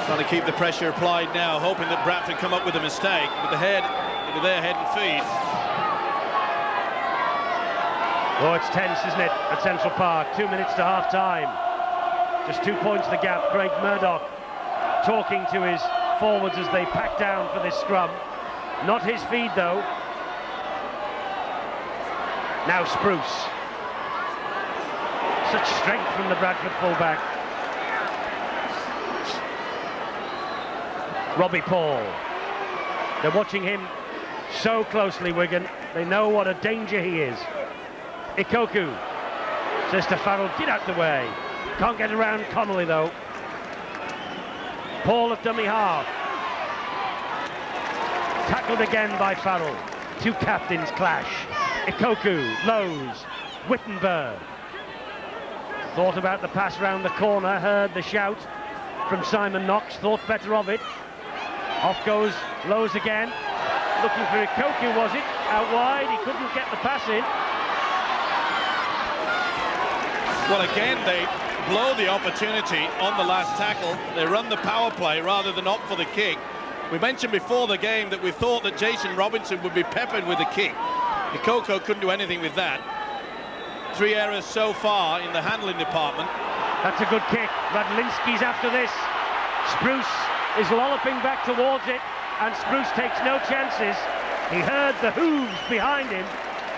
Trying to keep the pressure applied now, hoping that Bradford come up with a mistake. With their head and feet. Oh, it's tense, isn't it, at Central Park? 2 minutes to half-time. Just 2 points the gap. Craig Murdoch talking to his forwards as they pack down for this scrum. Not his feed, though. Now Spruce. Such strength from the Bradford fullback. Robbie Paul. They're watching him so closely, Wigan. They know what a danger he is. Ikoku says to Farrell, get out the way. Can't get around Connolly, though. Paul at dummy half. Tackled again by Farrell. Two captains clash. Ikoku, Lowe's, Wittenberg. Thought about the pass round the corner, heard the shout from Simon Knox, thought better of it. Off goes Lowe's again. Looking for Ikoku, was it? Out wide, he couldn't get the pass in. Well, again, they blow the opportunity on the last tackle. They run the power play rather than opt for the kick. We mentioned before the game that we thought that Jason Robinson would be peppered with the kick. Ikoku couldn't do anything with that. 3 errors so far in the handling department. That's a good kick. Radlinski's after this. Spruce is lolloping back towards it, and Spruce takes no chances. He heard the hooves behind him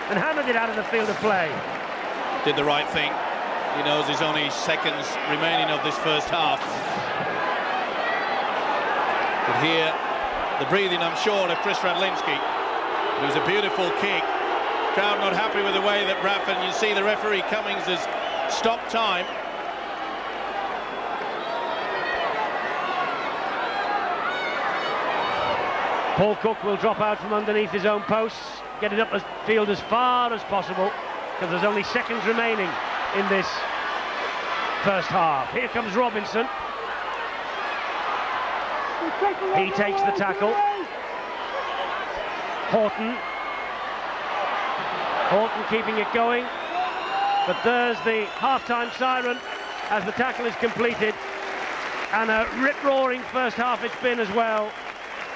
and hammered it out of the field of play. Did the right thing. He knows there's only seconds remaining of this first half. But here, the breathing, I'm sure, of Chris Radlinski. It was a beautiful kick. Crowd not happy with the way that Bradford, and you see the referee Cummings has stopped time. Paul Cook will drop out from underneath his own posts, get it up the field as far as possible, because there's only seconds remaining in this first half. Here comes Robinson. He takes the tackle. Horton keeping it going, but there's the half-time siren as the tackle is completed, and a rip-roaring first half it's been as well,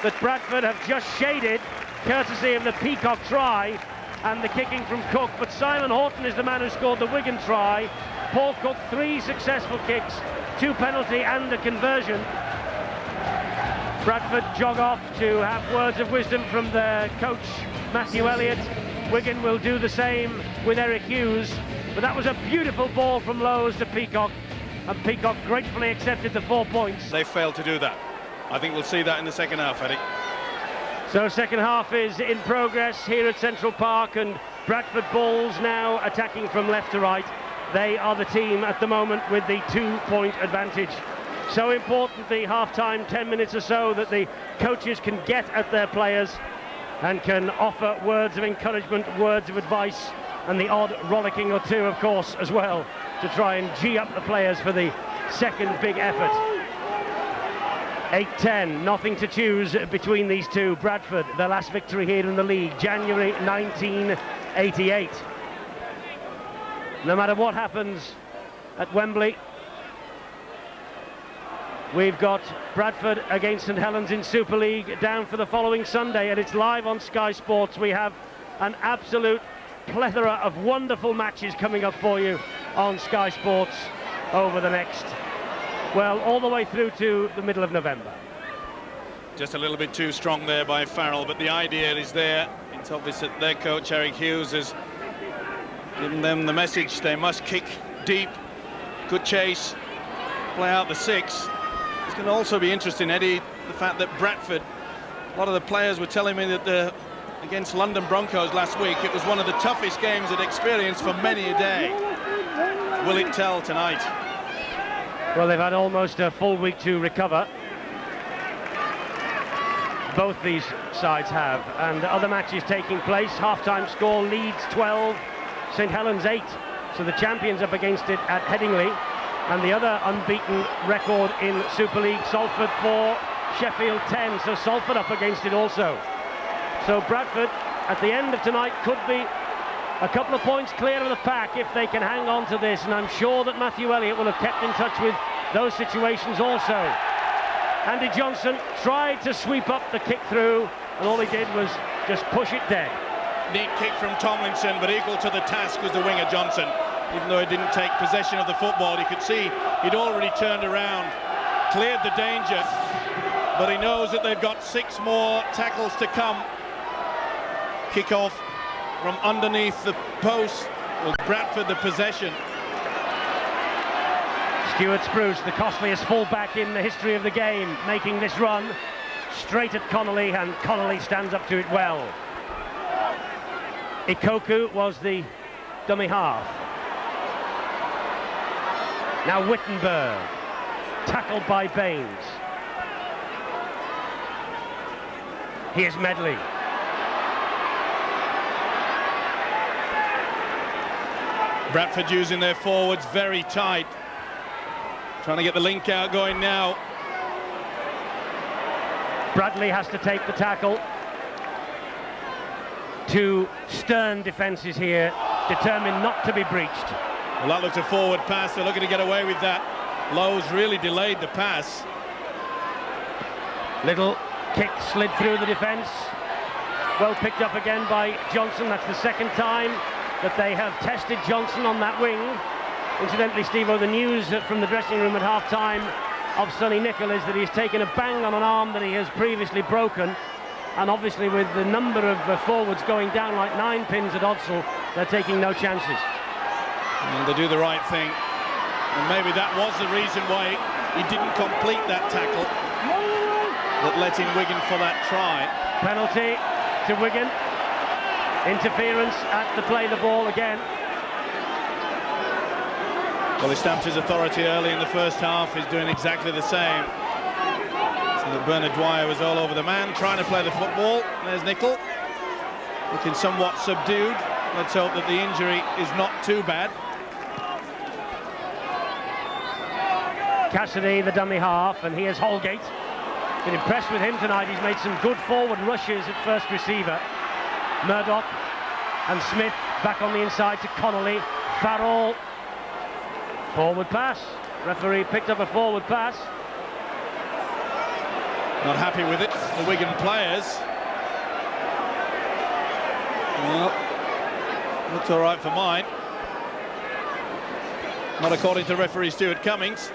that Bradford have just shaded courtesy of the Peacock try and the kicking from Cook, but Simon Horton is the man who scored the Wigan try. Paul Cook, 3 successful kicks, 2 penalty and a conversion. Bradford jog off to have words of wisdom from their coach Matthew Elliott. Wigan will do the same with Eric Hughes, but that was a beautiful ball from Lowe's to Peacock, and Peacock gratefully accepted the 4 points. They failed to do that. I think we'll see that in the second half, Eddie. So second half is in progress here at Central Park, and Bradford Bulls now attacking from left to right. They are the team at the moment with the 2-point advantage. So important, the half-time 10 minutes or so, that the coaches can get at their players and can offer words of encouragement, words of advice, and the odd rollicking or two, of course, as well, to try and gee up the players for the second big effort. 8-10, nothing to choose between these two. Bradford, their last victory here in the league, January 1988. No matter what happens at Wembley, we've got Bradford against St Helens in Super League down for the following Sunday, and it's live on Sky Sports. We have an absolute plethora of wonderful matches coming up for you on Sky Sports over the next, well, all the way through to the middle of November. Just a little bit too strong there by Farrell, but the idea is there. It's obvious that their coach Eric Hughes has given them the message they must kick deep, good chase, play out the 6. It's going to also be interesting, Eddie, the fact that Bradford, a lot of the players were telling me that against London Broncos last week, it was one of the toughest games they'd experienced for many a day. Will it tell tonight? Well, they've had almost a full week to recover. Both these sides have, and other matches taking place. Half-time score, Leeds 12, St Helens 8. So the champions up against it at Headingley. And the other unbeaten record in Super League, Salford 4, Sheffield 10. So Salford up against it also. So Bradford, at the end of tonight, could be a couple of points clear of the pack if they can hang on to this. And I'm sure that Matthew Elliott will have kept in touch with those situations also. Andy Johnson tried to sweep up the kick through, and all he did was just push it dead. Neat kick from Tomlinson, but equal to the task was the winger Johnson. Even though he didn't take possession of the football, you could see he'd already turned around, cleared the danger, but he knows that they've got 6 more tackles to come. Kick off from underneath the post with Bradford the possession. Stuart Spruce, the costliest fullback in the history of the game, making this run straight at Connolly, and Connolly stands up to it well. Ikoku was the dummy half. Now Wittenberg, tackled by Baines. Here's Medley. Bradford using their forwards very tight. Trying to get the link out going now. Bradley has to take the tackle. 2 stern defences here, determined not to be breached. Well, that looks a forward pass. They're looking to get away with that. Lowe's really delayed the pass. Little kick slid through the defence. Well picked up again by Johnson. That's the second time that they have tested Johnson on that wing. Incidentally, Steve-o, the news from the dressing room at half-time of Sonny Nicol is that he's taken a bang on an arm that he has previously broken. And obviously with the number of forwards going down like 9 pins at Odsal, they're taking no chances. And they do the right thing. And maybe that was the reason why he didn't complete that tackle that let in Wigan for that try. Penalty to Wigan. Interference at the play the ball again. Well, he stamped his authority early in the first half. He's doing exactly the same. So that Bernard Dwyer was all over the man, trying to play the football. There's Nicol, looking somewhat subdued. Let's hope that the injury is not too bad. Cassidy, the dummy half, and here's Holgate. Been impressed with him tonight. He's made some good forward rushes at first receiver. Murdoch and Smith back on the inside to Connolly. Farrell. Forward pass. Referee picked up a forward pass. Not happy with it, the Wigan players. Well, looks all right for mine. Not according to referee Stuart Cummings.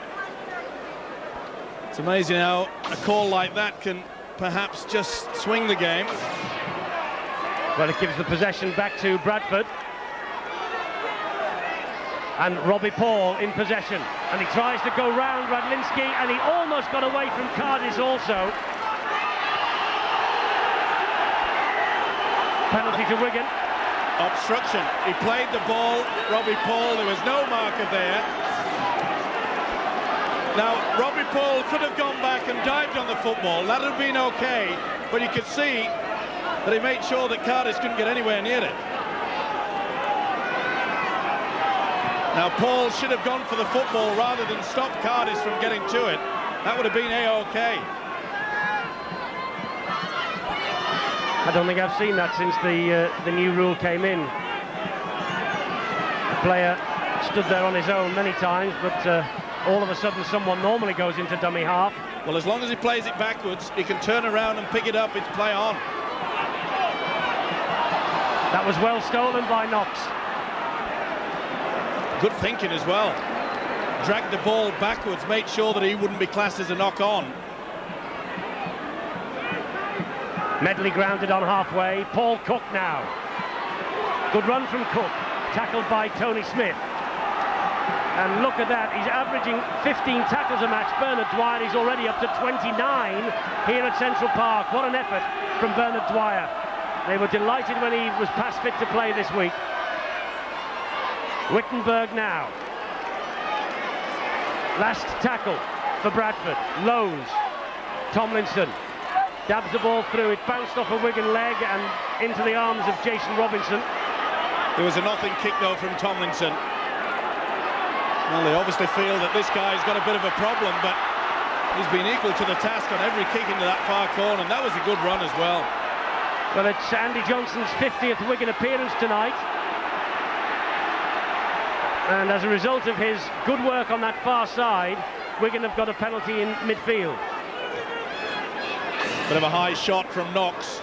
It's amazing how a call like that can perhaps just swing the game. Well, it gives the possession back to Bradford. And Robbie Paul in possession, and he tries to go round Radlinski, and he almost got away from Cardis also. Penalty to Wigan. Obstruction. He played the ball, Robbie Paul, there was no marker there. Now, Robbie Paul could have gone back and dived on the football, that would have been okay, but you could see that he made sure that Cardis couldn't get anywhere near it. Now, Paul should have gone for the football rather than stop Cardis from getting to it. That would have been A-OK. I don't think I've seen that since the new rule came in. The player stood there on his own many times, but all of a sudden someone normally goes into dummy half. Well, as long as he plays it backwards, he can turn around and pick it up. It's play on. That was well stolen by Knox. Good thinking as well. Dragged the ball backwards, made sure that he wouldn't be classed as a knock-on. Medley grounded on halfway. Paul Cook now. Good run from Cook. Tackled by Tony Smith. And look at that, he's averaging 15 tackles a match. Bernard Dwyer is already up to 29 here at Central Park. What an effort from Bernard Dwyer. They were delighted when he was past fit to play this week. Wittenberg now. Last tackle for Bradford. Lowe's. Tomlinson dabs the ball through. It bounced off a Wigan leg and into the arms of Jason Robinson. There was a nothing kick though from Tomlinson. Well, they obviously feel that this guy's got a bit of a problem, but he's been equal to the task on every kick into that far corner, and that was a good run as well. Well, it's Andy Johnson's 50th Wigan appearance tonight. And as a result of his good work on that far side, Wigan have got a penalty in midfield. Bit of a high shot from Knox.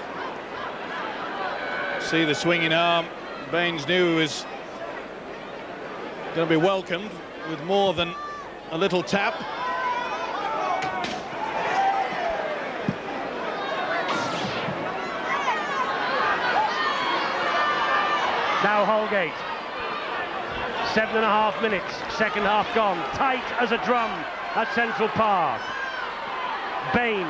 See the swinging arm. Baines knew he was going to be welcomed with more than a little tap. Now Holgate. 7.5 minutes, second half gone. Tight as a drum at Central Park. Baines.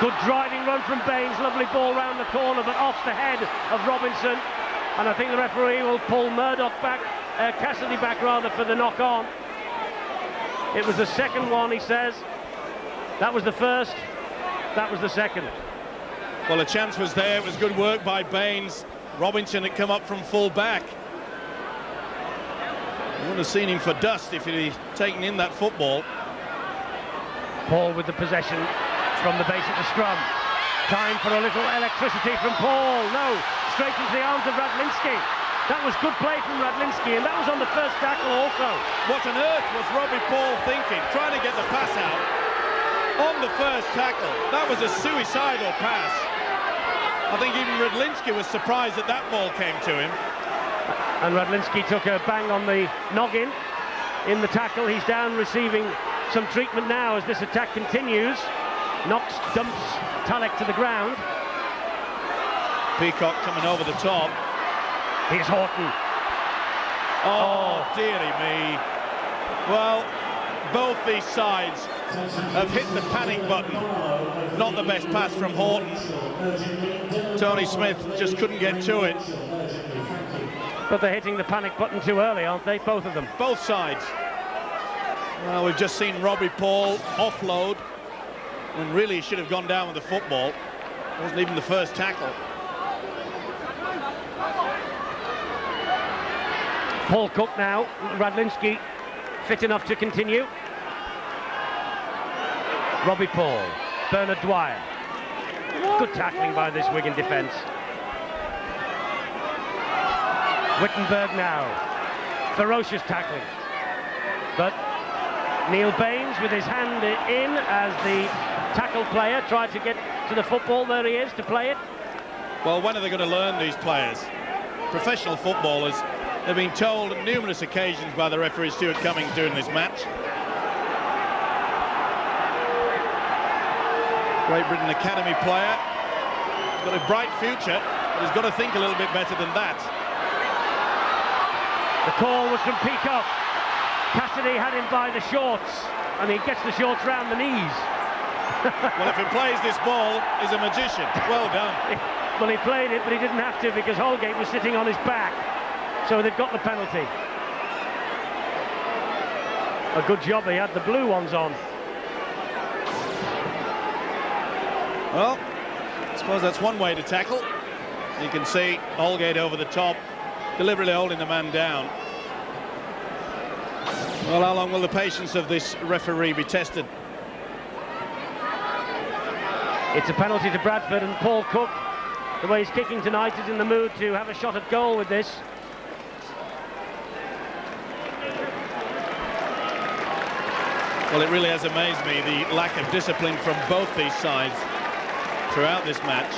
Good driving run from Baines, lovely ball round the corner, but off the head of Robinson. And I think the referee will pull Cassidy back rather, for the knock on. It was the second one, he says. That was the first, that was the second. Well, a chance was there, it was good work by Baines. Robinson had come up from full back. You wouldn't have seen him for dust if he'd taken in that football. Paul with the possession from the base of the scrum. Time for a little electricity from Paul. No, straight into the arms of Radlinski. That was good play from Radlinski, and that was on the first tackle also. What on earth was Robbie Paul thinking, trying to get the pass out on the first tackle? That was a suicidal pass. I think even Radlinski was surprised that that ball came to him. And Radlinski took a bang on the noggin in the tackle. He's down receiving some treatment now as this attack continues. Knox dumps Talek to the ground. Peacock coming over the top. Here's Horton. Oh, dearie me. Well, both these sides have hit the panic button. Not the best pass from Horton. Tony Smith just couldn't get to it. But they're hitting the panic button too early, aren't they? Both of them. Both sides. Well, we've just seen Robbie Paul offload when really he should have gone down with the football. It wasn't even the first tackle. Paul Cook now. Radlinski fit enough to continue. Robbie Paul. Bernard Dwyer. Good tackling by this Wigan defence. Wittenberg now. Ferocious tackling. But Neil Baines with his hand in as the tackle player tried to get to the football. There he is to play it. Well, when are they going to learn, these players? Professional footballers. They've been told on numerous occasions by the referee Stuart Cummings during this match. Great Britain Academy player. He's got a bright future, but he's got to think a little bit better than that. The call was from Peacock. Cassidy had him by the shorts, and he gets the shorts round the knees. Well, if he plays this ball, he's a magician. Well done. Well, he played it, but he didn't have to because Holgate was sitting on his back. So they've got the penalty. A good job he had the blue ones on. Well, I suppose that's one way to tackle. You can see Holgate over the top, deliberately holding the man down. Well, how long will the patience of this referee be tested? It's a penalty to Bradford, and Paul Cook, the way he's kicking tonight, is in the mood to have a shot at goal with this. Well, it really has amazed me, the lack of discipline from both these sides throughout this match.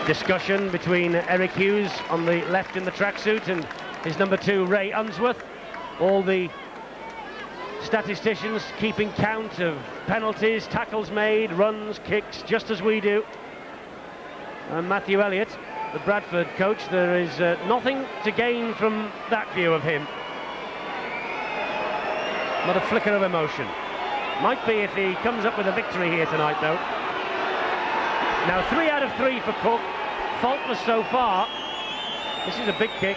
Discussion between Eric Hughes on the left in the tracksuit and his number 2, Ray Unsworth. All the statisticians keeping count of penalties, tackles made, runs, kicks, just as we do. And Matthew Elliott, the Bradford coach, there is nothing to gain from that view of him. Not a flicker of emotion. Might be if he comes up with a victory here tonight, though. Now 3 out of 3 for Cook. Faultless so far. This is a big kick.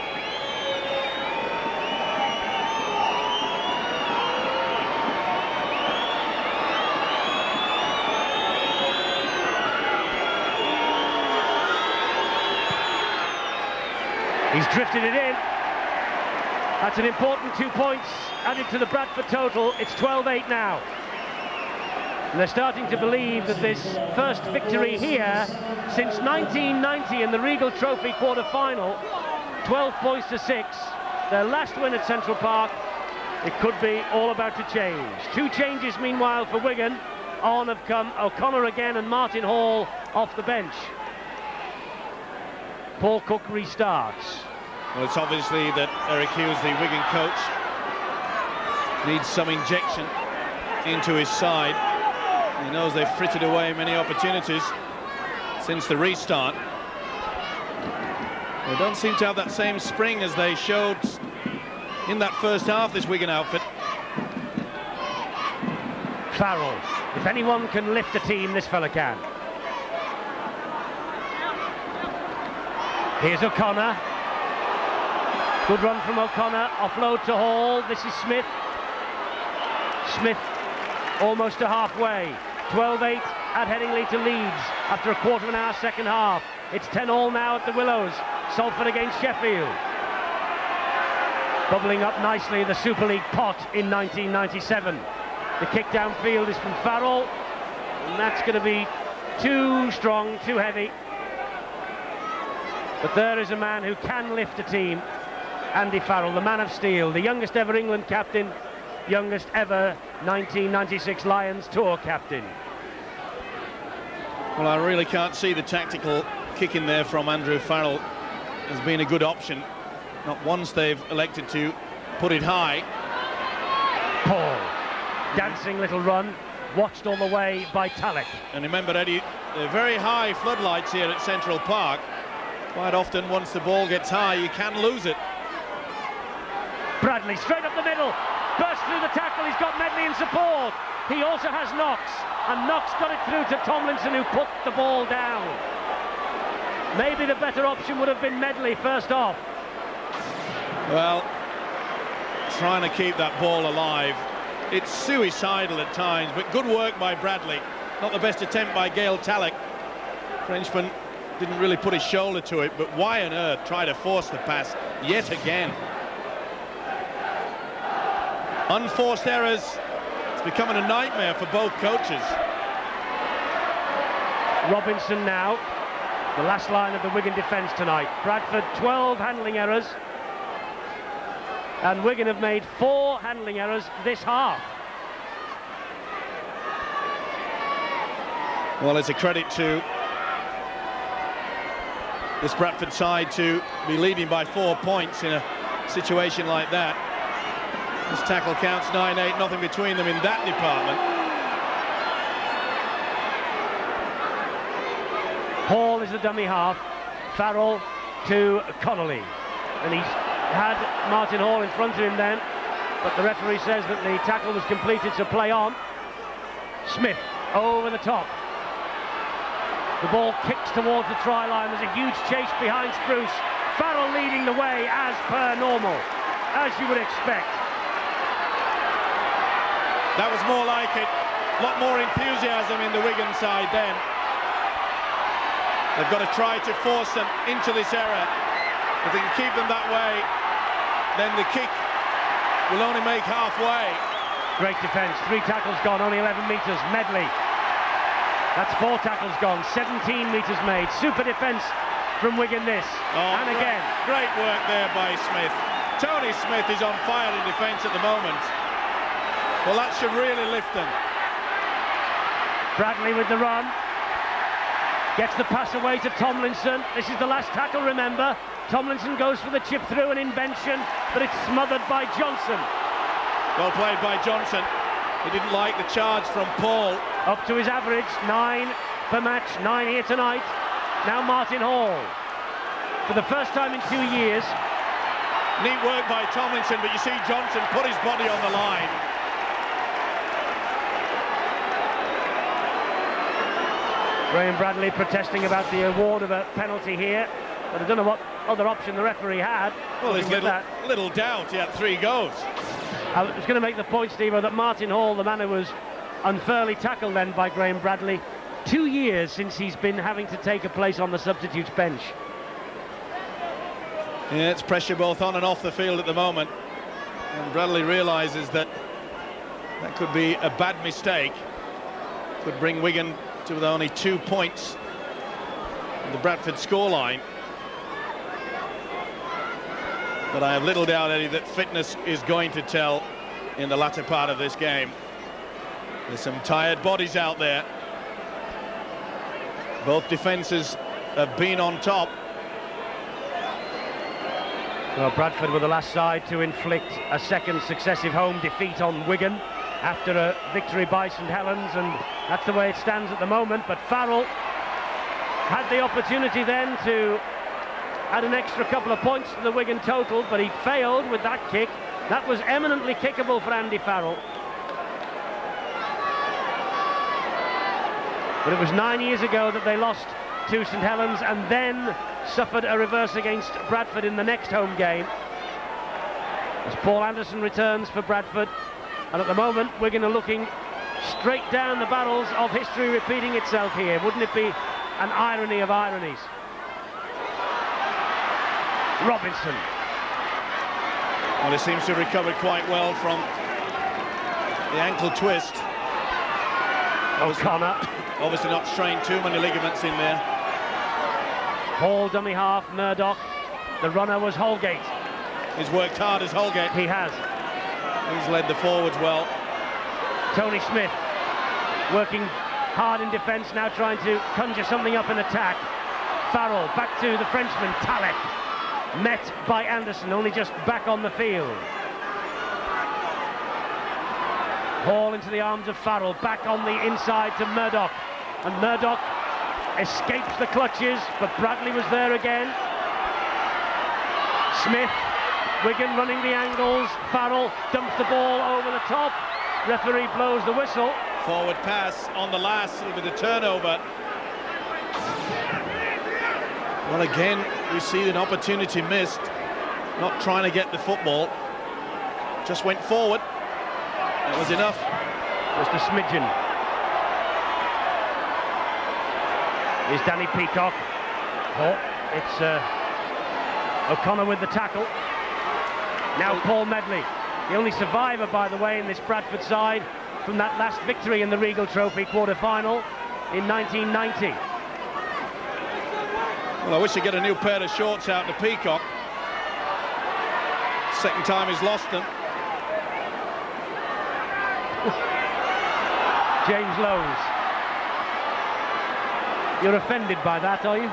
He's drifted it in. That's an important 2 points added to the Bradford total. It's 12-8 now. And they're starting to believe that this first victory here since 1990 in the Regal Trophy quarter-final, 12 points to 6, their last win at Central Park, it could be all about to change. Two changes meanwhile for Wigan. On have come O'Connor again and Martin Hall off the bench. Paul Cook restarts. Well, it's obviously that Eric Hughes, the Wigan coach, needs some injection into his side. He knows they've frittered away many opportunities since the restart. They don't seem to have that same spring as they showed in that first half, this Wigan outfit. Farrell. If anyone can lift a team, this fella can. Here's O'Connor. Good run from O'Connor. Offload to Hall. This is Smith. Smith almost to halfway. 12-8 at Headingley to Leeds after a quarter of an hour second half. It's 10-all now at the Willows. Salford against Sheffield. Bubbling up nicely the Super League pot in 1997. The kick downfield is from Farrell, and that's going to be too strong, too heavy. But there is a man who can lift a team. Andy Farrell, the man of steel, the youngest ever England captain, youngest ever 1996 Lions Tour captain. Well, I really can't see the tactical kick in there from Andrew Farrell as being a good option. Not once they've elected to put it high. Paul, dancing little run, watched all the way by Talek. And remember, Eddie, they're very high floodlights here at Central Park. Quite often, once the ball gets high, you can lose it. Bradley, straight up the middle, burst through the tackle, he's got Medley in support. He also has Knox, and Knox got it through to Tomlinson, who put the ball down. Maybe the better option would have been Medley first off. Well, trying to keep that ball alive. It's suicidal at times, but good work by Bradley. Not the best attempt by Gail Talek. Frenchman didn't really put his shoulder to it, but why on earth try to force the pass yet again? Unforced errors. It's becoming a nightmare for both coaches. Robinson now, the last line of the Wigan defence tonight. Bradford 12 handling errors, and Wigan have made 4 handling errors this half. Well, it's a credit to this Bradford side to be leading by 4 points in a situation like that. This tackle counts 9-8, nothing between them in that department. Hall is the dummy half. Farrell to Connolly, and he's had Martin Hall in front of him then, but the referee says that the tackle was completed, so play on. Smith over the top. The ball kicks towards the try line. There's a huge chase behind Spruce. Farrell leading the way as per normal, as you would expect. That was more like it. A lot more enthusiasm in the Wigan side then. They've got to try to force them into this error. If they can keep them that way, then the kick will only make halfway. Great defence. 3 tackles gone, only 11 metres. Medley. That's 4 tackles gone, 17 metres made. Super defence from Wigan this. Oh, and again. Great work there by Smith. Tony Smith is on fire in defence at the moment. Well, that should really lift them. Bradley with the run. Gets the pass away to Tomlinson. This is the last tackle, remember. Tomlinson goes for the chip through, an invention, but it's smothered by Johnson. Well played by Johnson. He didn't like the charge from Paul. Up to his average, 9 per match, 9 here tonight. Now Martin Hall. For the first time in 2 years. Neat work by Tomlinson, but you see Johnson put his body on the line. Graham Bradley protesting about the award of a penalty here, but I don't know what other option the referee had. Well, there's little doubt he had 3 goes. I was going to make the point, Steve, that Martin Hall, the man who was unfairly tackled then by Graham Bradley, 2 years since he's been having to take a place on the substitutes bench. Yeah, it's pressure both on and off the field at the moment. And Bradley realises that that could be a bad mistake. Could bring Wigan to with only 2 points in the Bradford scoreline. But I have little doubt, Eddie, that fitness is going to tell in the latter part of this game. There's some tired bodies out there. Both defences have been on top. Well, Bradford were the last side to inflict a second successive home defeat on Wigan after a victory by St Helens, and that's the way it stands at the moment. But Farrell had the opportunity then to add an extra couple of points to the Wigan total, but he failed with that kick. That was eminently kickable for Andy Farrell. But it was 9 years ago that they lost to St Helens and then suffered a reverse against Bradford in the next home game. As Paul Anderson returns for Bradford, and at the moment Wigan are looking straight down the barrels of history repeating itself here. Wouldn't it be an irony of ironies? Robinson. Well, he seems to have recovered quite well from the ankle twist. O'Connor. Obviously not strained too many ligaments in there. Hall dummy half, Murdoch. The runner was Holgate. He's worked hard as Holgate. He has. He's led the forwards well. Tony Smith working hard in defence, now trying to conjure something up in attack. Farrell back to the Frenchman, Talek. Met by Anderson, only just back on the field. Hall into the arms of Farrell, back on the inside to Murdoch. And Murdoch escapes the clutches, but Bradley was there again. Smith, Wigan running the angles. Farrell dumps the ball over the top. Referee blows the whistle. Forward pass on the last, it'll be the turnover. Well, again, we see an opportunity missed. Not trying to get the football. Just went forward. That was enough. Just a smidgen. Here's Danny Peacock. Oh, it's O'Connor with the tackle. Now Paul Medley, the only survivor, by the way, in this Bradford side from that last victory in the Regal Trophy quarter-final in 1990. Well, I wish he'd get a new pair of shorts out to Peacock. Second time he's lost them. James Lowe's. You're offended by that, are you?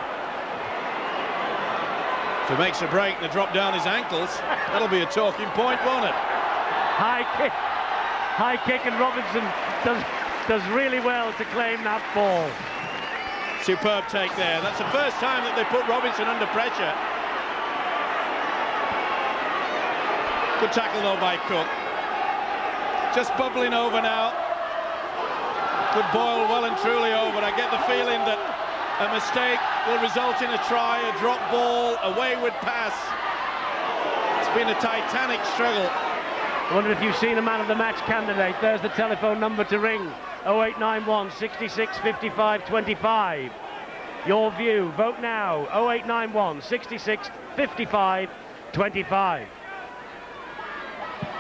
If he makes a break and drop down his ankles, that'll be a talking point, won't it? High kick, and Robinson does really well to claim that ball. Superb take there. That's the first time that they put Robinson under pressure. Good tackle though by Cook. Just bubbling over now. Could boil well and truly over. I get the feeling that a mistake will result in a try, a drop ball, a wayward pass. It's been a titanic struggle. I wonder if you've seen a man of the match candidate. There's the telephone number to ring. 0891 66 55 25. Your view. Vote now. 0891 66 55 25.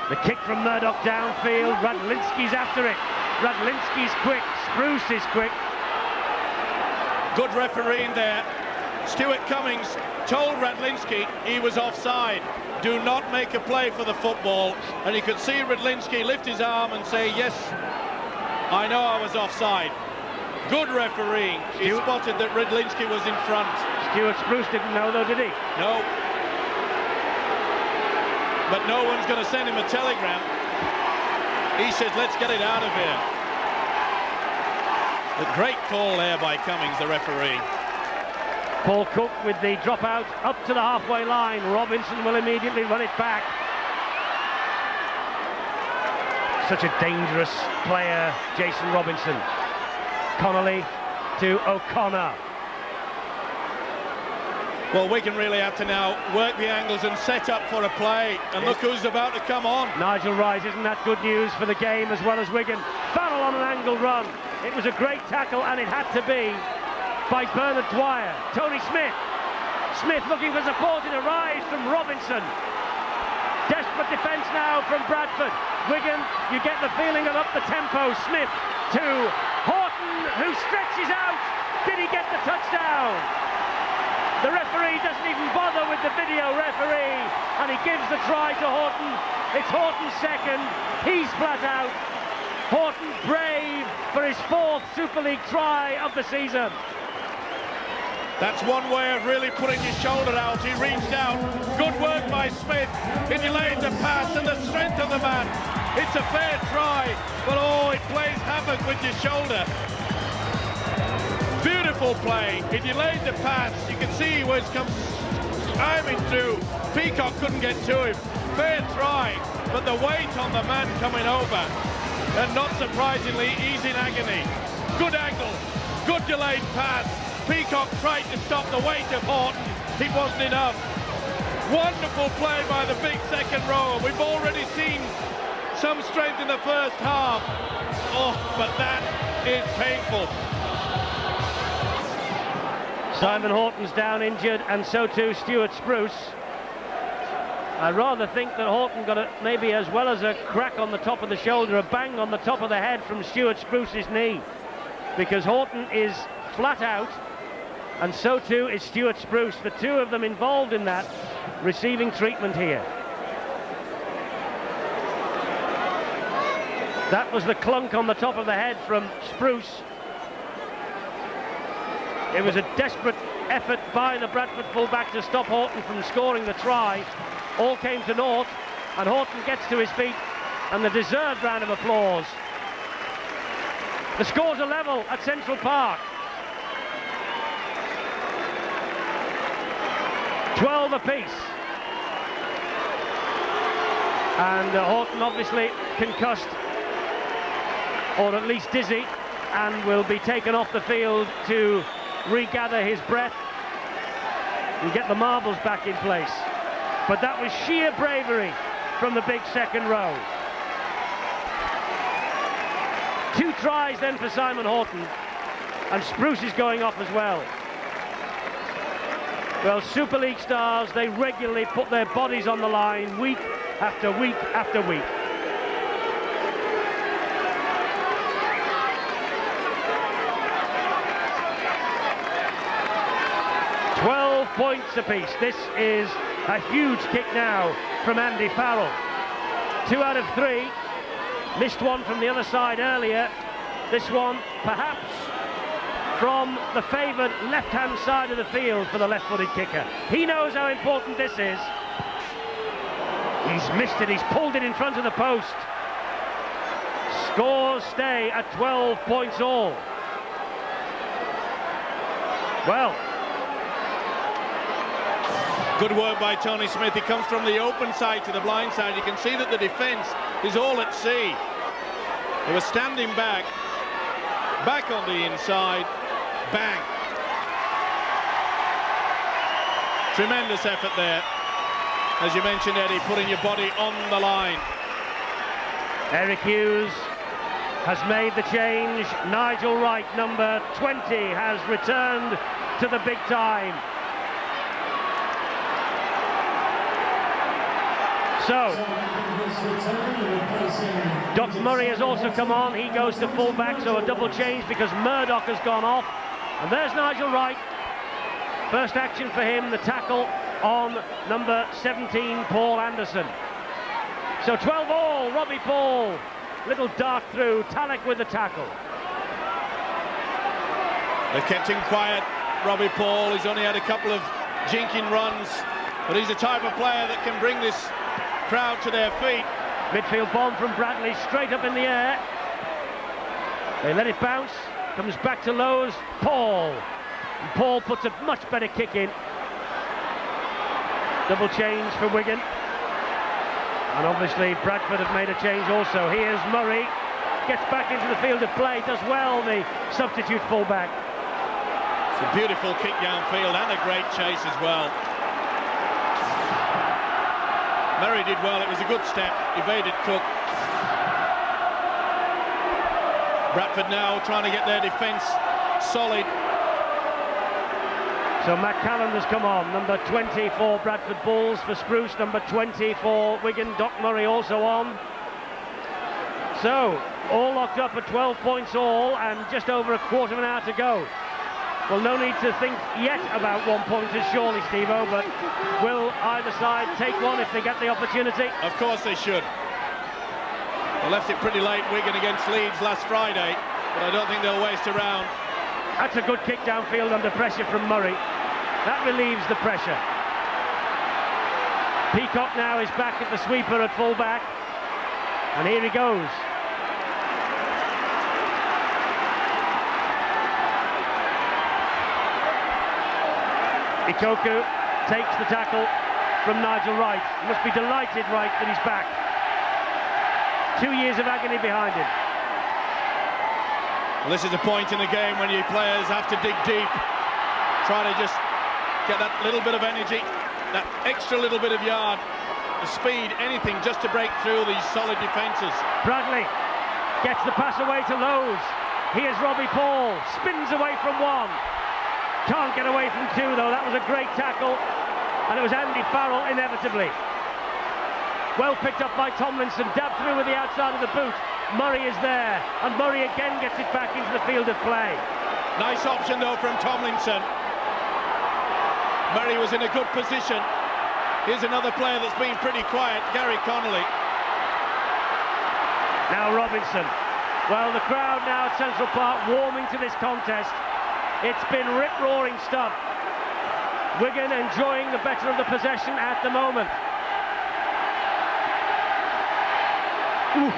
The kick from Murdoch downfield. Radlinski's after it. Radlinski's quick. Spruce is quick. Good refereeing there. Stuart Cummings told Radlinski he was offside. Do not make a play for the football. And you could see Radlinski lift his arm and say, yes, I know I was offside. Good refereeing. He spotted that Radlinski was in front. Stuart Spruce didn't know though, did he? No. But no one's going to send him a telegram. He says, let's get it out of here. A great call there by Cummings, the referee. Paul Cook with the dropout up to the halfway line. Robinson will immediately run it back. Such a dangerous player, Jason Robinson. Connolly to O'Connor. Well, Wigan really have to now work the angles and set up for a play. And look who's about to come on. Nigel Rice, isn't that good news for the game as well as Wigan? Farrell on an angle run. It was a great tackle, and it had to be, by Bernard Dwyer. Tony Smith Smith looking for support, it arrives from Robinson. Desperate defence now from Bradford. Wigan, you get the feeling of up the tempo. Smith to Horton, who stretches out. Did he get the touchdown? The referee doesn't even bother with the video referee, and he gives the try to Horton. It's Horton's second. He's flat out. Horton brave for his 4th Super League try of the season. That's one way of really putting your shoulder out. He reached out. Good work by Smith. He delayed the pass and the strength of the man. It's a fair try, but oh, it plays havoc with your shoulder. Beautiful play. He delayed the pass. You can see where it's come arming through. Peacock couldn't get to him. Fair try, but the weight on the man coming over. And not surprisingly, he's in agony. Good angle. Good delayed pass. Peacock tried to stop the weight of Horton. It wasn't enough. Wonderful play by the big second rower. We've already seen some strength in the first half. Oh, but that is painful. Simon Horton's down injured, and so too Stuart Spruce. I rather think that Horton got maybe as well as a crack on the top of the shoulder, a bang on the top of the head from Stuart Spruce's knee, because Horton is flat out, and so too is Stuart Spruce. The two of them involved in that, receiving treatment here. That was the clunk on the top of the head from Spruce. It was a desperate effort by the Bradford fullback to stop Horton from scoring the try. All came to naught, and Horton gets to his feet, and the deserved round of applause. The scores are level at Central Park. 12 apiece. And Horton obviously concussed, or at least dizzy, and will be taken off the field to regather his breath and get the marbles back in place. But that was sheer bravery from the big second row. 2 tries then for Simon Horton, and Spruce is going off as well. Well, Super League stars, they regularly put their bodies on the line week after week after week. Points apiece. This is a huge kick now from Andy Farrell. 2 out of 3. Missed one from the other side earlier. This one perhaps from the favoured left-hand side of the field for the left-footed kicker. He knows how important this is. He's missed it. He's pulled it in front of the post. Scores stay at 12 points all. Well, good work by Tony Smith. He comes from the open side to the blind side. You can see that the defence is all at sea. They were standing back on the inside, bang. Tremendous effort there. As you mentioned, Eddie, putting your body on the line. Eric Hughes has made the change. Nigel Wright, number 20, has returned to the big time. So, Doc Murray has also come on. He goes to fullback, so a double change because Murdoch has gone off. And there's Nigel Wright. First action for him, the tackle on number 17, Paul Anderson. So 12 all, Robbie Paul. Little dart through, Talek with the tackle. They've kept him quiet, Robbie Paul. He's only had a couple of jinking runs, but he's the type of player that can bring this crowd to their feet. Midfield bomb from Bradley, straight up in the air. They let it bounce, comes back to Lowe's, Paul. And Paul puts a much better kick in. Double change for Wigan. And obviously Bradford have made a change also. Here's Murray, gets back into the field of play, does well, the substitute fullback. It's a beautiful kick downfield and a great chase as well. Murray did well, it was a good step, evaded Cook. Bradford now trying to get their defence solid. So Matt Callander's come on, number 20 for Bradford Bulls for Spruce, number 20 for Wigan, Doc Murray also on. So, all locked up at 12 points all, and just over a quarter of an hour to go. Well, no need to think yet about one-pointers, surely, Steve-O, but will either side take one if they get the opportunity? Of course they should. They left it pretty late, Wigan against Leeds last Friday, but I don't think they'll waste around. That's a good kick downfield under pressure from Murray. That relieves the pressure. Peacock now is back at the sweeper at full-back. And here he goes. Ikoku takes the tackle from Nigel Wright. He must be delighted, Wright, that he's back. 2 years of agony behind him. Well, this is a point in the game when your players have to dig deep, try to just get that little bit of energy, that extra little bit of yard, the speed, anything just to break through these solid defences. Bradley gets the pass away to Lowe's. Here's Robbie Paul, spins away from one. Can't get away from two, though. That was a great tackle, and it was Andy Farrell inevitably. Well picked up by Tomlinson, dabbed through with the outside of the boot. Murray is there, and Murray again gets it back into the field of play. Nice option, though, from Tomlinson. Murray was in a good position. Here's another player that's been pretty quiet, Gary Connolly. Now Robinson. Well, the crowd now at Central Park warming to this contest. It's been rip-roaring stuff. Wigan enjoying the better of the possession at the moment. Ooh.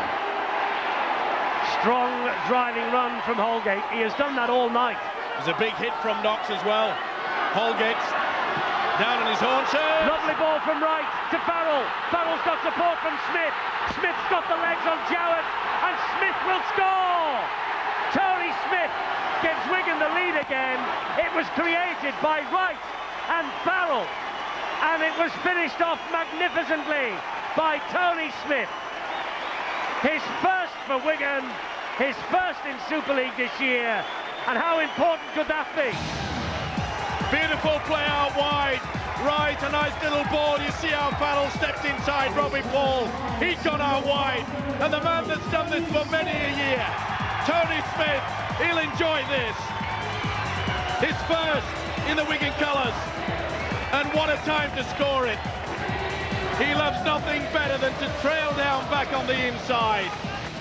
Strong driving run from Holgate. He has done that all night. There's a big hit from Knox as well. Holgate down on his haunches. Lovely ball from Wright to Farrell. Farrell's got support from Smith. Smith's got the legs on Jowett, and Smith will score! Tony Smith gives Wigan the lead again. It was created by Wright and Farrell, and it was finished off magnificently by Tony Smith. His first for Wigan, his first in Super League this year, and how important could that be? Beautiful play out wide. Right, a nice little ball. You see how Farrell stepped inside Robbie Paul. He's gone out wide. And the man that's done this for many a year, Tony Smith, he'll enjoy this. His first in the Wigan colours. And what a time to score it. He loves nothing better than to trail down back on the inside.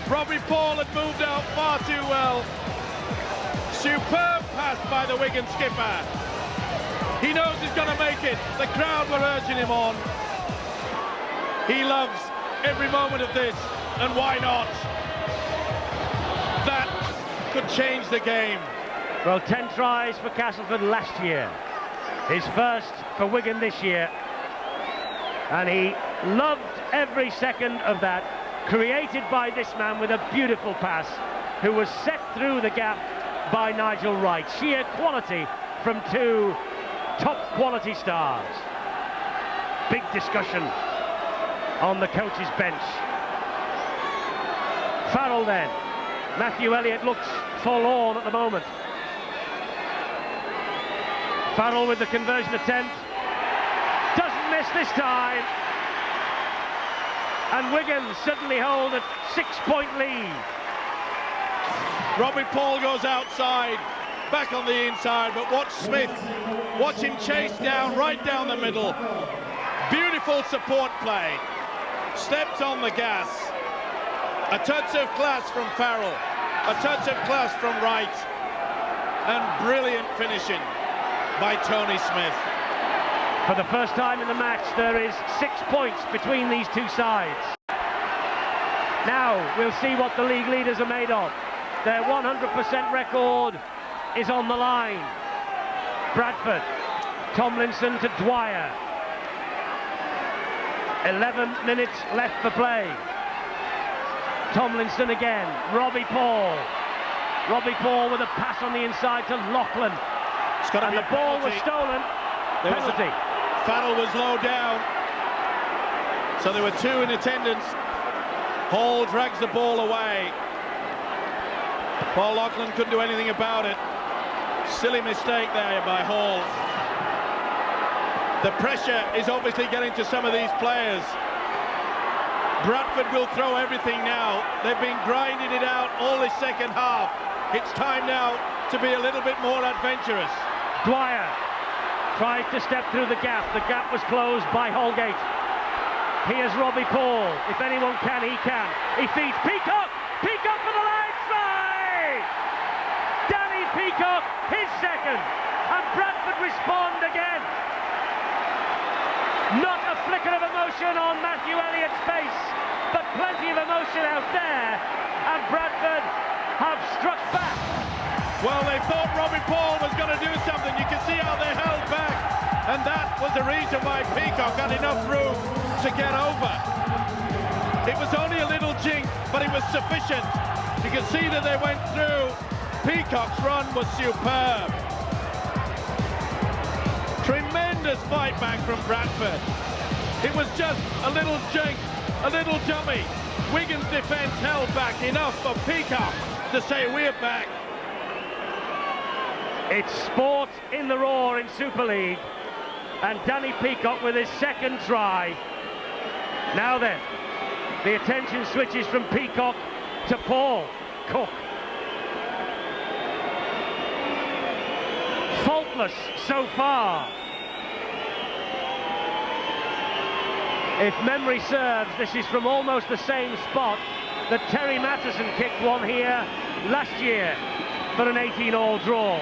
Robbie Paul had moved out far too well. Superb pass by the Wigan skipper. He knows he's going to make it. The crowd were urging him on. He loves every moment of this, and why not? That could change the game. Well, 10 tries for Castleford last year. His first for Wigan this year. And he loved every second of that, created by this man with a beautiful pass, who was set through the gap by Nigel Wright. Sheer quality from two top quality stars. Big discussion on the coach's bench. Farrell then. Matthew Elliott looks forlorn at the moment. Farrell with the conversion attempt. Doesn't miss this time. And Wigan suddenly hold a 6-point lead. Robbie Paul goes outside, back on the inside, but watch Smith. Watch him chase down, right down the middle. Beautiful support play. Steps on the gas. A touch of class from Farrell. A touch of class from Wright. And brilliant finishing by Tony Smith. For the first time in the match, there is 6 points between these two sides. Now, we'll see what the league leaders are made of. Their 100% record is on the line. Bradford, Tomlinson to Dwyer. 11 minutes left for play. Tomlinson again, Robbie Paul. Robbie Paul with a pass on the inside to Loughlin. And the ball was stolen. Penalty. Farrell was low down. So there were two in attendance. Hall drags the ball away. Paul Loughlin couldn't do anything about it. Silly mistake there by Hall. The pressure is obviously getting to some of these players. Bradford will throw everything now. They've been grinding it out all this second half. It's time now to be a little bit more adventurous. Dwyer tried to step through the gap. The gap was closed by Holgate. Here's Robbie Paul. If anyone can, he can. He feeds Peacock. Peacock for the line try! Danny Peacock, his second. And Bradford respond again. Not a flicker of emotion on Matthew Elliott's face, but plenty of emotion out there, and Bradford have struck back. Well, they thought Robbie Paul was going to do something. You can see how they held back, and that was the reason why Peacock had enough room to get over. It was only a little jink, but it was sufficient. You can see that they went through. Peacock's run was superb. Tremendous fight back from Bradford. It was just a little jink, a little dummy. Wigan's defence held back enough for Peacock to say we're back. It's sport in the roar in Super League, and Danny Peacock with his second try. Now then, the attention switches from Peacock to Paul Cook. Faultless so far. If memory serves, this is from almost the same spot that Terry Mattison kicked one here last year for an 18-all draw.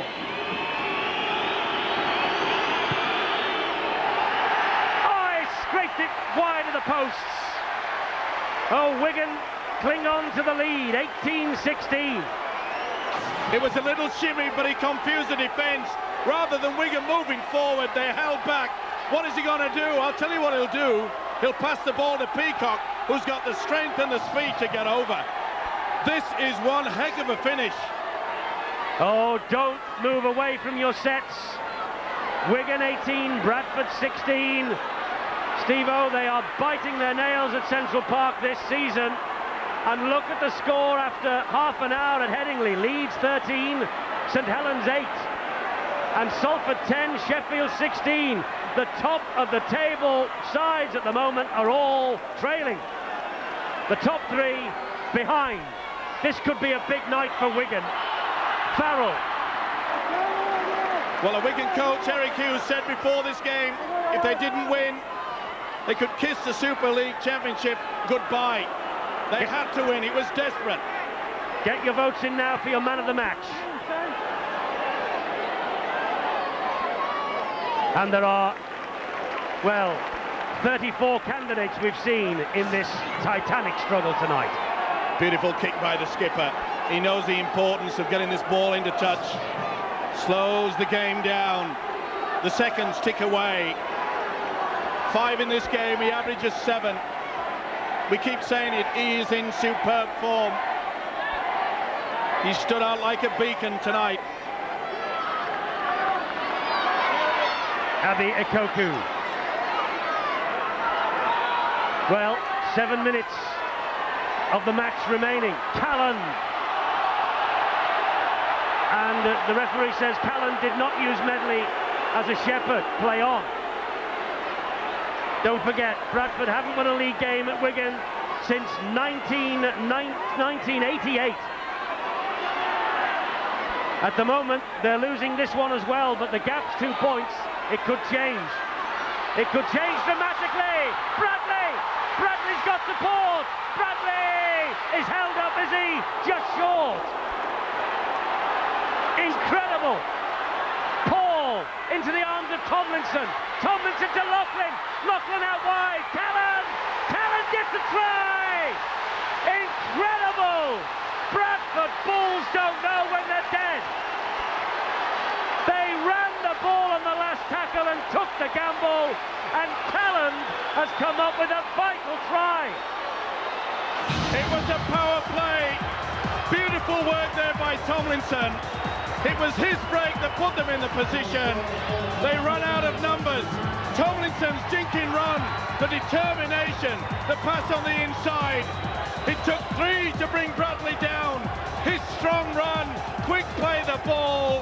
Oh, he scraped it wide of the posts. Oh, Wigan cling on to the lead, 18-16. It was a little shimmy, but he confused the defence. Rather than Wigan moving forward, they held back. What is he going to do? I'll tell you what he'll do. He'll pass the ball to Peacock, who's got the strength and the speed to get over. This is one heck of a finish. Oh, don't move away from your sets. Wigan 18, Bradford 16. Steve-O, they are biting their nails at Central Park this season. And look at the score after half an hour at Headingley. Leeds 13, St Helens 8. And Salford 10, Sheffield 16. The top of the table sides at the moment are all trailing. The top three behind. This could be a big night for Wigan. Farrell. Well, a Wigan coach, Eric Hughes, said before this game, if they didn't win, they could kiss the Super League Championship goodbye. They had to win. It was desperate. Get your votes in now for your man of the match. And there are, well, 34 candidates we've seen in this titanic struggle tonight. Beautiful kick by the skipper. He knows the importance of getting this ball into touch. Slows the game down. The seconds tick away. 5 in this game, he averages 7. We keep saying it, he is in superb form. He stood out like a beacon tonight. Abi Ekoku. Well, 7 minutes of the match remaining. Callan. And the referee says Callan did not use Medley as a shepherd. Play on. Don't forget, Bradford haven't won a league game at Wigan since 1988. At the moment, they're losing this one as well, but the gap's 2 points. It could change. It could change dramatically. Bradley's got support. Bradley is held up, is he? Just short. Incredible. Paul into the arms of Tomlinson. Tomlinson to Loughlin. Loughlin out wide. Callan gets the try. Incredible. Bradford Bulls don't know when they're dead. They ran the ball on the last tackle and took the gamble, and Callan has come up with a vital try. It was a power play. Beautiful work there by Tomlinson. It was his break that put them in the position. They run out of numbers. Tomlinson's jinking run, the determination, the pass on the inside. It took 3 to bring Bradley down. His strong run, quick play the ball.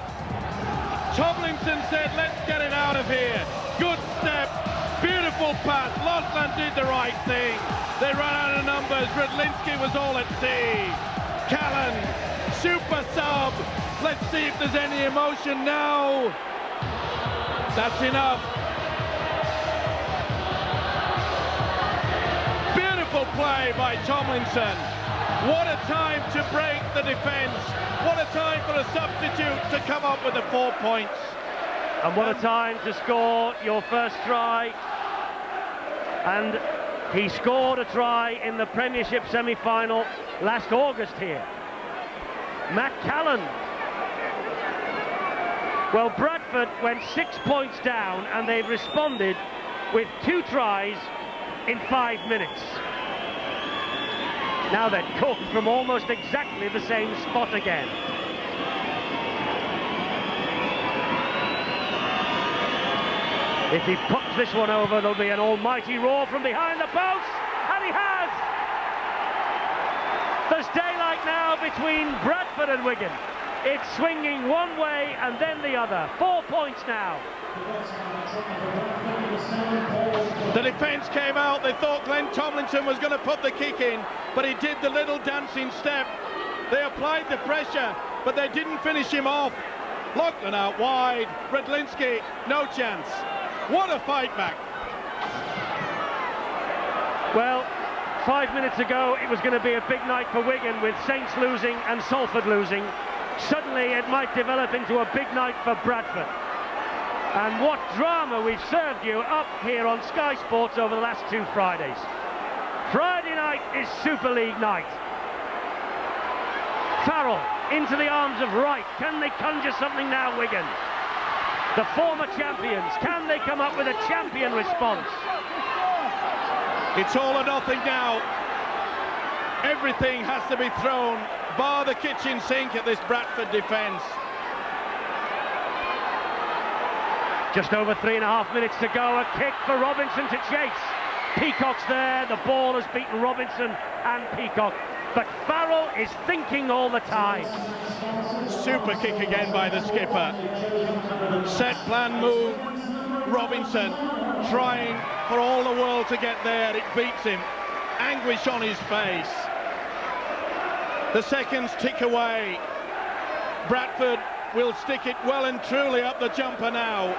Tomlinson said, let's get it out of here. Good step, beautiful pass. Losland did the right thing. They ran out of numbers. Redlinski was all at sea. Callan, super sub. Let's see if there's any emotion now. That's enough. Beautiful play by Tomlinson. What a time to break the defence. What a time for a substitute to come up with the 4 points. And what a time to score your first try. And he scored a try in the Premiership semi-final last August here. Matt Callan. Well, Bradford went 6 points down and they've responded with 2 tries in 5 minutes. Now they're cooked from almost exactly the same spot again. If he puts this one over, there'll be an almighty roar from behind the post, and he has! There's daylight now between Bradford and Wigan. It's swinging one way and then the other. 4 points now. The defence came out. They thought Glenn Tomlinson was going to put the kick in, but he did the little dancing step. They applied the pressure, but they didn't finish him off. Lachlan out wide. Redlinski, no chance. What a fight back. Well, 5 minutes ago, it was going to be a big night for Wigan with Saints losing and Salford losing. Suddenly, it might develop into a big night for Bradford. And what drama we've served you up here on Sky Sports over the last 2 Fridays. Friday night is Super League night. Farrell into the arms of Wright. Can they conjure something now, Wigan? The former champions, can they come up with a champion response? It's all or nothing now. Everything has to be thrown, bar the kitchen sink at this Bradford defence. Just over 3.5 minutes to go. A kick for Robinson to chase. Peacock's there. The ball has beaten Robinson and Peacock. But Farrell is thinking all the time. Super kick again by the skipper. Set plan move. Robinson trying for all the world to get there. It beats him. Anguish on his face. The seconds tick away. Bradford will stick it well and truly up the jumper now.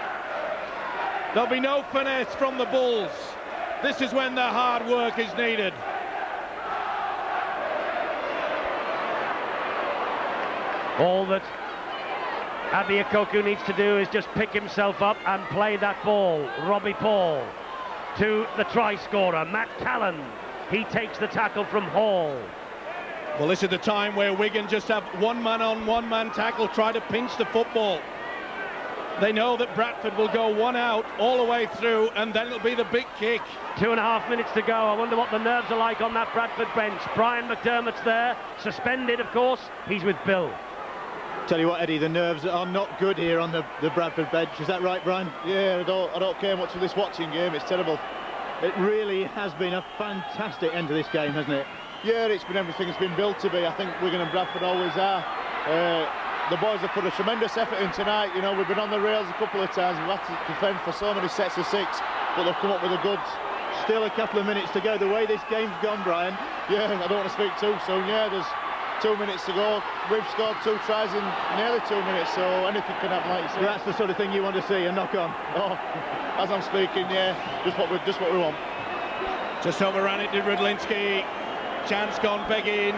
There'll be no finesse from the Bulls. This is when the hard work is needed. All that Abby Akoku needs to do is just pick himself up and play that ball. Robbie Paul to the try scorer, Matt Callan. He takes the tackle from Hall. Well, this is the time where Wigan just have one man on one man tackle, try to pinch the football. They know that Bradford will go one out all the way through, and then it'll be the big kick. 2.5 minutes to go. I wonder what the nerves are like on that Bradford bench. Brian McDermott's there, suspended, of course. He's with Bill. Tell you what, Eddie, the nerves are not good here on the Bradford bench. Is that right, Brian? Yeah, I don't care much for this watching game. It's terrible. It really has been a fantastic end to this game, hasn't it? Yeah, it's been everything it's been built to be. I think Wigan and Bradford always are. The boys have put a tremendous effort in tonight. You know, we've been on the rails a couple of times. We've had to defend for so many sets of 6, but they've come up with the goods. Still a couple of minutes to go. The way this game's gone, Brian, yeah, I don't want to speak too soon. Yeah, there's 2 minutes to go. We've scored 2 tries in nearly 2 minutes, so anything can happen, like you say. That's the sort of thing you want to see, a knock on. Oh, as I'm speaking, yeah, just what we want. Just overran it, did Redlinski. Chance gone begging.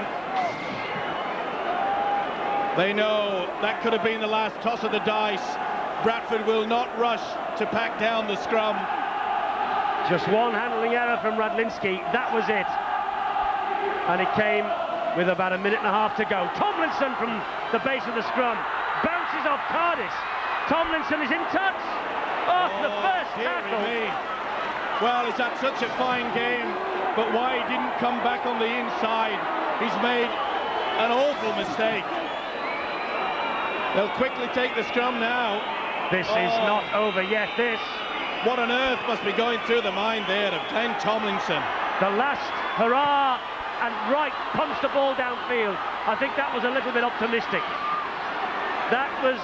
They know that could have been the last toss of the dice. Bradford will not rush to pack down the scrum. Just one handling error from Radlinski. That was it. And it came with about 1.5 minutes to go. Tomlinson from the base of the scrum bounces off Cardis. Tomlinson is in touch. Oh, the first tackle. Well, it's had such a fine game, but why he didn't come back on the inside? He's made an awful mistake. They'll quickly take the scrum now. This is not over yet, this. What on earth must be going through the mind there of Glenn Tomlinson? The last hurrah, and Wright punched the ball downfield. I think that was a little bit optimistic. That was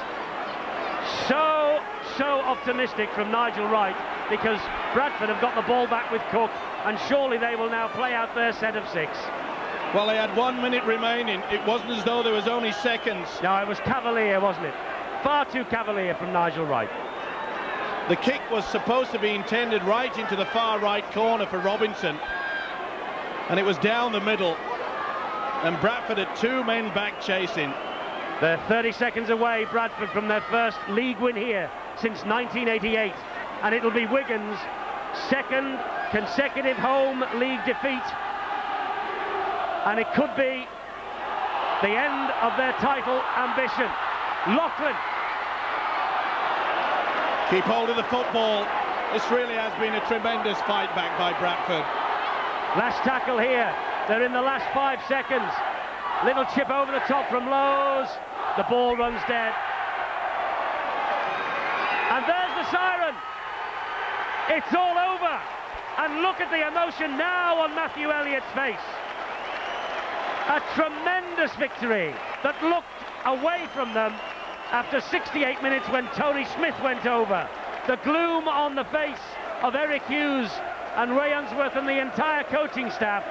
so optimistic from Nigel Wright, because Bradford have got the ball back with Cook, and surely they will now play out their set of 6. Well, they had 1 minute remaining. It wasn't as though there was only seconds. No, it was cavalier, wasn't it? Far too cavalier from Nigel Wright. The kick was supposed to be intended right into the far right corner for Robinson, and it was down the middle, and Bradford had 2 men back chasing. They're 30 seconds away, Bradford, from their first league win here since 1988, and it'll be Wigan's second consecutive home league defeat, and it could be the end of their title ambition. Loughlin. Keep hold of the football. This really has been a tremendous fight back by Bradford. Last tackle here. They're in the last 5 seconds. Little chip over the top from Lowe's. The ball runs dead. And there's the siren. It's all over. And look at the emotion now on Matthew Elliott's face. A tremendous victory that looked away from them after 68 minutes when Tony Smith went over. The gloom on the face of Eric Hughes and Ray Unsworth and the entire coaching staff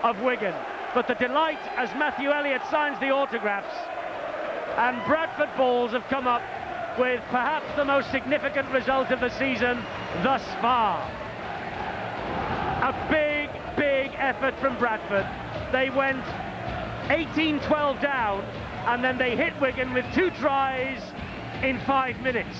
of Wigan. But the delight as Matthew Elliott signs the autographs. And Bradford Bulls have come up with perhaps the most significant result of the season thus far. A big, big effort from Bradford. They went 18-12 down, and then they hit Wigan with 2 tries in 5 minutes.